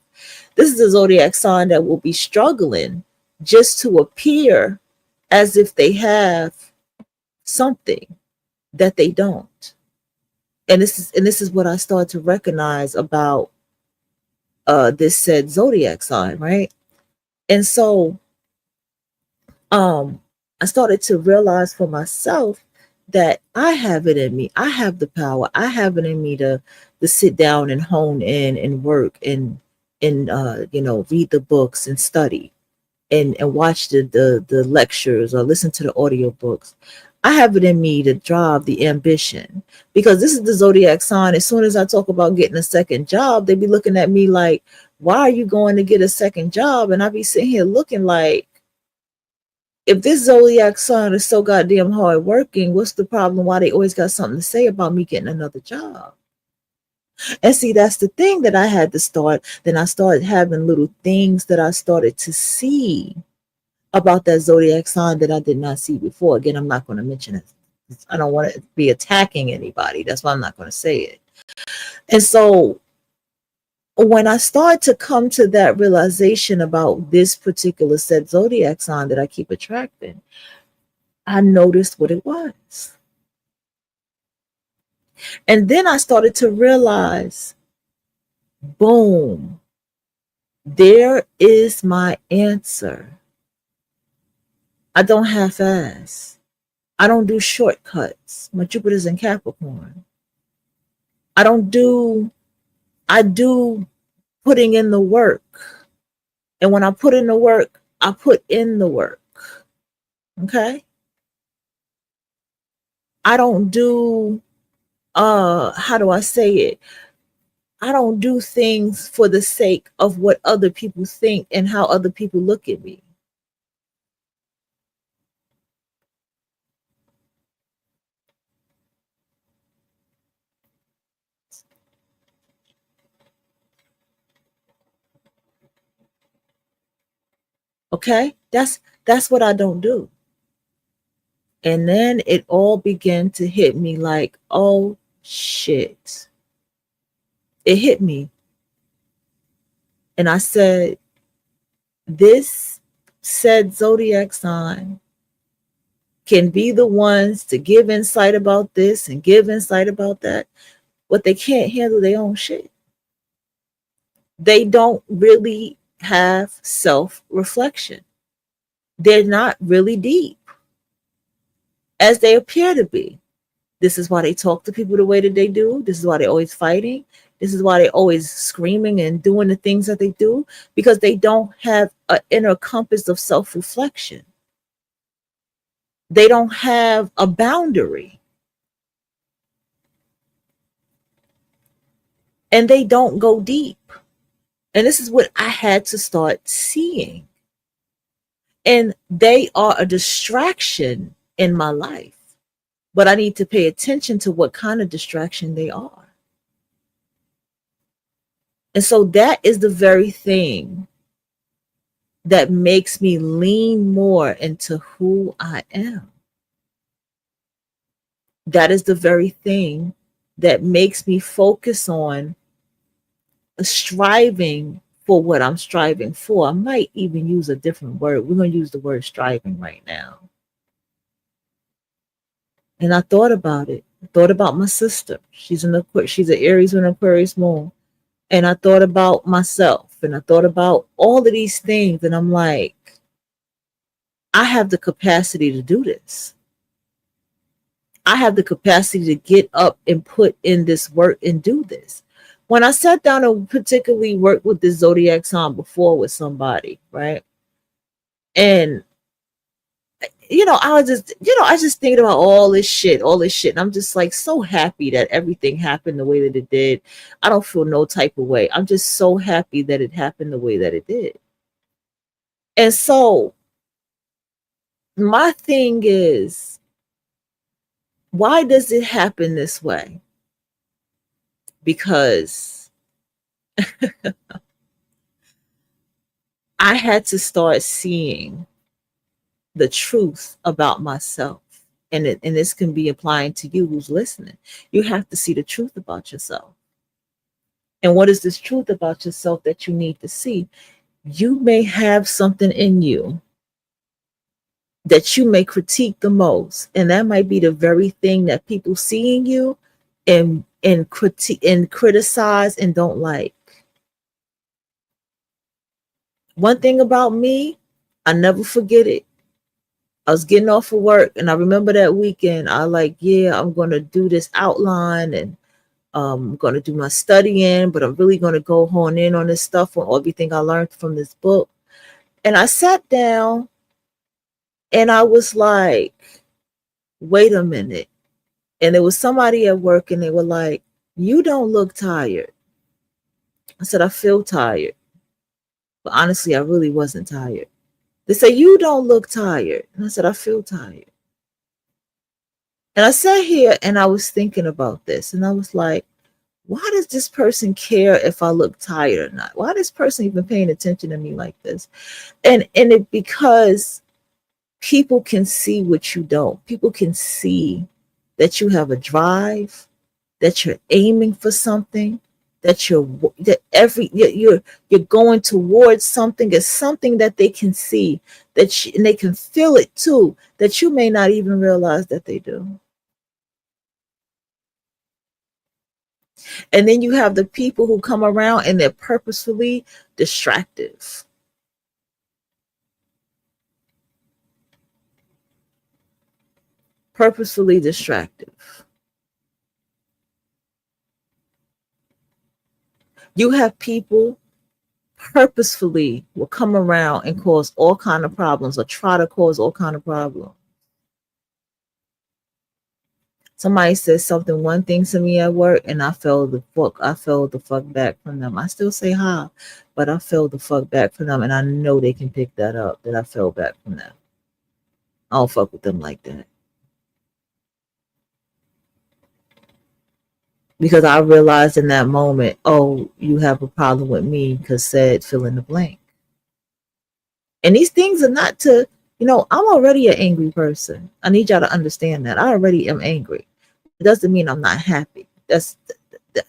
This is a zodiac sign that will be struggling just to appear as if they have something that they don't. And this is what I started to recognize about this said zodiac sign, right? And so I started to realize for myself that I have it in me. I have the power. I have it in me to sit down and hone in and work and read the books and study and watch the lectures or listen to the audiobooks. I have it in me to drive the ambition, because this is the zodiac sign. As soon as I talk about getting a second job, they be looking at me like, why are you going to get a second job? And I be sitting here looking like, if this zodiac sign is so goddamn hard working, what's the problem? Why they always got something to say about me getting another job? And see, that's the thing that I had to start. Then I started having little things that I started to see about that zodiac sign that I did not see before. Again, I'm not going to mention it. I don't want to be attacking anybody. That's why I'm not going to say it. And so when I start to come to that realization about this particular set zodiac sign that I keep attracting, I noticed what it was. And then I started to realize, boom, there is my answer. I don't half-ass. I don't do shortcuts. My Jupiter's in Capricorn. I don't do I do putting in the work. And when I put in the work, I put in the work. Okay? I don't do how do I say it? I don't do things for the sake of what other people think and how other people look at me. Okay? That's what I don't do. And then it all began to hit me like, oh shit. It hit me. And I said, this said zodiac sign can be the ones to give insight about this and give insight about that, but they can't handle their own shit. They don't really have self reflection. They're not really deep as they appear to be. This is why they talk to people the way that they do. This is why they're always fighting. This is why they're always screaming and doing the things that they do, because they don't have an inner compass of self reflection. They don't have a boundary, and they don't go deep. And this is what I had to start seeing. And they are a distraction in my life, but I need to pay attention to what kind of distraction they are. And so that is the very thing that makes me lean more into who I am. That is the very thing that makes me focus on striving for what I'm striving for. I might even use a different word. We're going to use the word striving right now. And I thought about it. I thought about my sister. She's an Aries with an Aquarius moon. And I thought about myself, and I thought about all of these things, and I'm like, I have the capacity to do this. I have the capacity to get up and put in this work and do this. When I sat down and particularly worked with this zodiac sign before with somebody, right? And I was just thinking about all this shit. And I'm just like so happy that everything happened the way that it did. I don't feel no type of way. I'm just so happy that it happened the way that it did. And so my thing is, why does it happen this way? Because I had to start seeing the truth about myself. And this can be applying to you who's listening. You have to see the truth about yourself. And what is this truth about yourself that you need to see? You may have something in you that you may critique the most, and that might be the very thing that people see in you and critique and criticize and don't like. One thing about me, I never forget it. I was getting off of work, and I remember that weekend. I like, yeah, I'm gonna do this outline, and I'm gonna do my studying, but I'm really gonna go hone in on this stuff, on everything I learned from this book. And I sat down, and I was like, wait a minute. And there was somebody at work, and they were like, you don't look tired. I said, I feel tired. But honestly, I really wasn't tired. They say, you don't look tired. And I said, I feel tired. And I sat here and I was thinking about this. And I was like, why does this person care if I look tired or not? Why is this person even paying attention to me like this? And it because people can see what you don't. People can see that you have a drive, that you're aiming for something, that you're going towards something. It's something that they can see, and they can feel it too, that you may not even realize that they do. And then you have the people who come around and they're purposefully distractive. Purposefully distractive. You have people purposefully will come around and cause all kind of problems or try to cause all kind of problems. Somebody says something, one thing to me at work, and I fell the fuck back from them. I still say hi, but I fell the fuck back from them, and I know they can pick that up, that I fell back from them. I don't fuck with them like that. Because I realized in that moment, oh, you have a problem with me because said fill in the blank. And these things are not to, I'm already an angry person. I need y'all to understand that. I already am angry. It doesn't mean I'm not happy.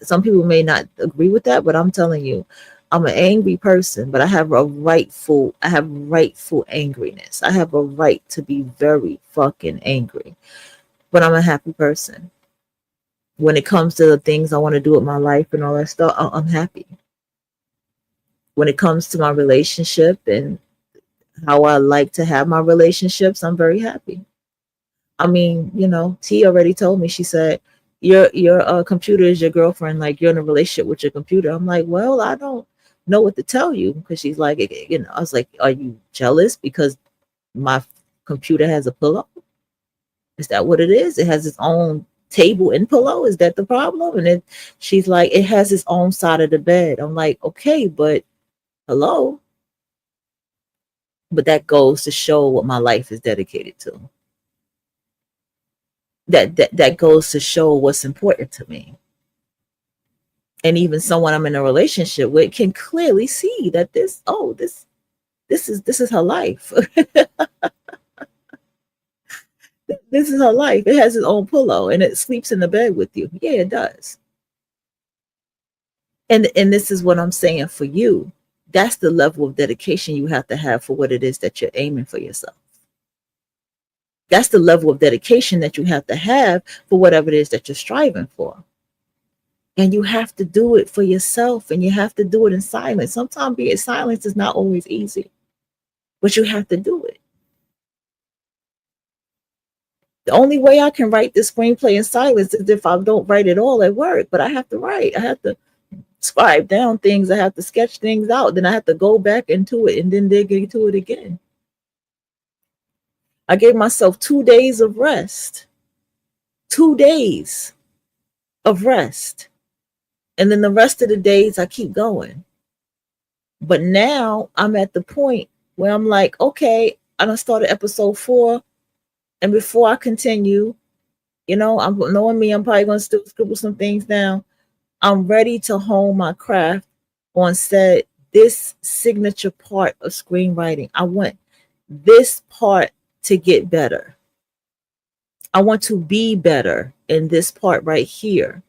Some people may not agree with that, but I'm telling you, I'm an angry person, but I have rightful angriness. I have a right to be very fucking angry. But I'm a happy person. When it comes to the things I want to do with my life and all that stuff, I'm happy. When it comes to my relationship and how I like to have my relationships, I'm very happy. I mean, T already told me, she said, your computer is your girlfriend, like you're in a relationship with your computer. I'm like, well, I don't know what to tell you, because she's like, I was like, are you jealous because my computer has a pillow? Is that what it is? It has its own table and pillow. Is that the problem? And then she's like, it has its own side of the bed. I'm like, okay, but hello. But that goes to show what my life is dedicated to. That goes to show what's important to me. And even someone I'm in a relationship with can clearly see that this is her life. This is her life. It has its own pillow and it sleeps in the bed with you. Yeah, it does. And this is what I'm saying for you. That's the level of dedication you have to have for what it is that you're aiming for yourself. That's the level of dedication that you have to have for whatever it is that you're striving for. And you have to do it for yourself, and you have to do it in silence. Sometimes being in silence is not always easy, but you have to do it. The only way I can write this screenplay in silence is if I don't write it all at work, but I have to write. I have to scribe down things. I have to sketch things out. Then I have to go back into it and then dig into it again. I gave myself 2 days of rest. 2 days of rest. And then the rest of the days I keep going. But now I'm at the point where I'm like, okay, I done started episode 4. And before I continue, I'm knowing me, I'm probably going to still scribble some things down. I'm ready to hone my craft on this signature part of screenwriting. I want this part to get better. I want to be better in this part right here,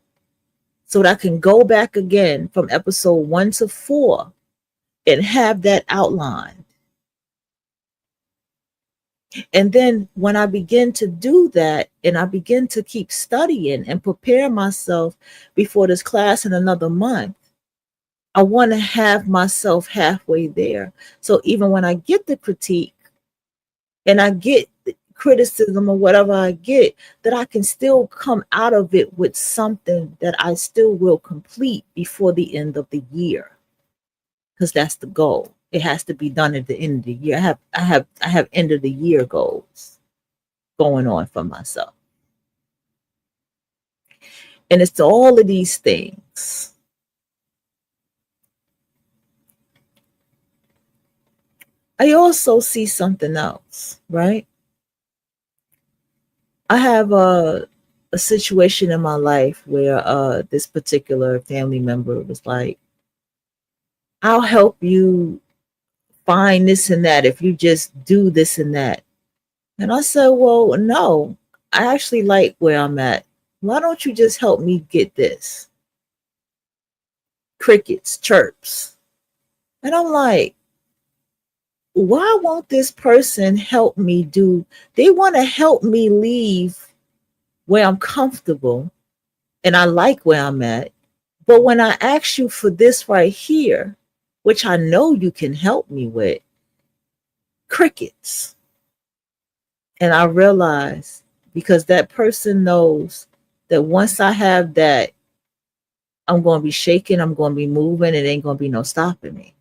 so that I can go back again from episode 1 to 4 and have that outlined. And then when I begin to do that and I begin to keep studying and prepare myself before this class in another month, I want to have myself halfway there. So even when I get the critique and I get criticism or whatever I get, that I can still come out of it with something that I still will complete before the end of the year. Because that's the goal. It has to be done at the end of the year. I have end of the year goals going on for myself. And it's to all of these things. I also see something else, right? I have a situation in my life where this particular family member was like, I'll help you find this and that if you just do this and that. And I said, well, no, I actually like where I'm at. Why don't you just help me get this? Crickets, chirps. And I'm like, why won't this person help me do? They want to help me leave where I'm comfortable and I like where I'm at. But when I ask you for this right here, which I know you can help me with, crickets. And I realize, because that person knows that once I have that I'm going to be shaking, I'm going to be moving, it ain't going to be no stopping me.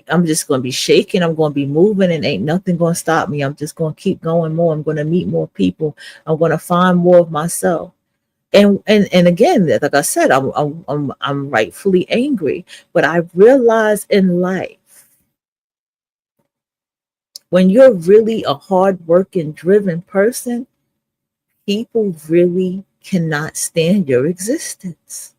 I'm just going to be shaking, I'm going to be moving, and ain't nothing going to stop me. I'm just going to keep going more. I'm going to meet more people. I'm going to find more of myself. And again, like I said, I'm rightfully angry, but I realize in life, when you're really a hardworking, driven person, people really cannot stand your existence.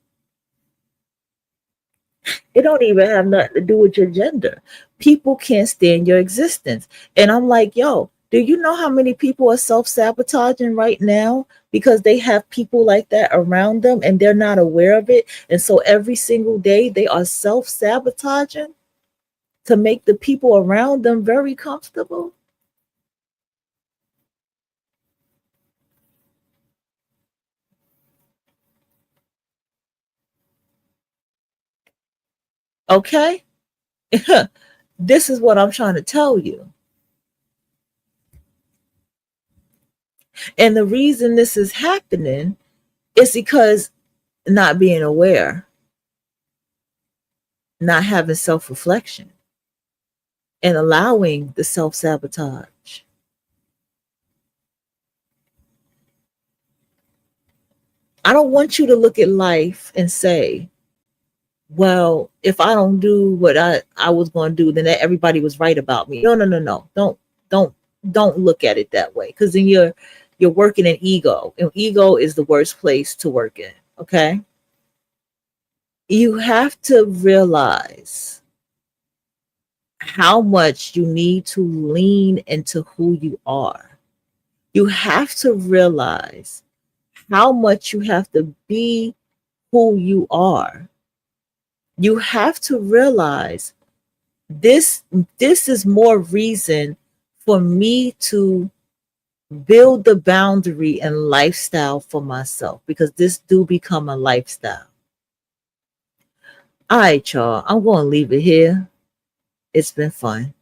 It don't even have nothing to do with your gender. People can't stand your existence. And I'm like, yo, do you know how many people are self-sabotaging right now because they have people like that around them and they're not aware of it? And so every single day they are self-sabotaging to make the people around them very comfortable. Okay? This is what I'm trying to tell you. And the reason this is happening is because not being aware, not having self reflection, and allowing the self sabotage. I don't want you to look at life and say, well, if I don't do what I was going to do, then everybody was right about me. No, no, no, no. Don't don't look at it that way, because then you're working in ego, and ego is the worst place to work in. Okay, you have to realize how much you need to lean into who you are. You have to realize how much you have to be who you are. You have to realize this this is more reason for me to build the boundary and lifestyle for myself, because this do become a lifestyle. All right, y'all, I'm going to leave it here. It's been fun.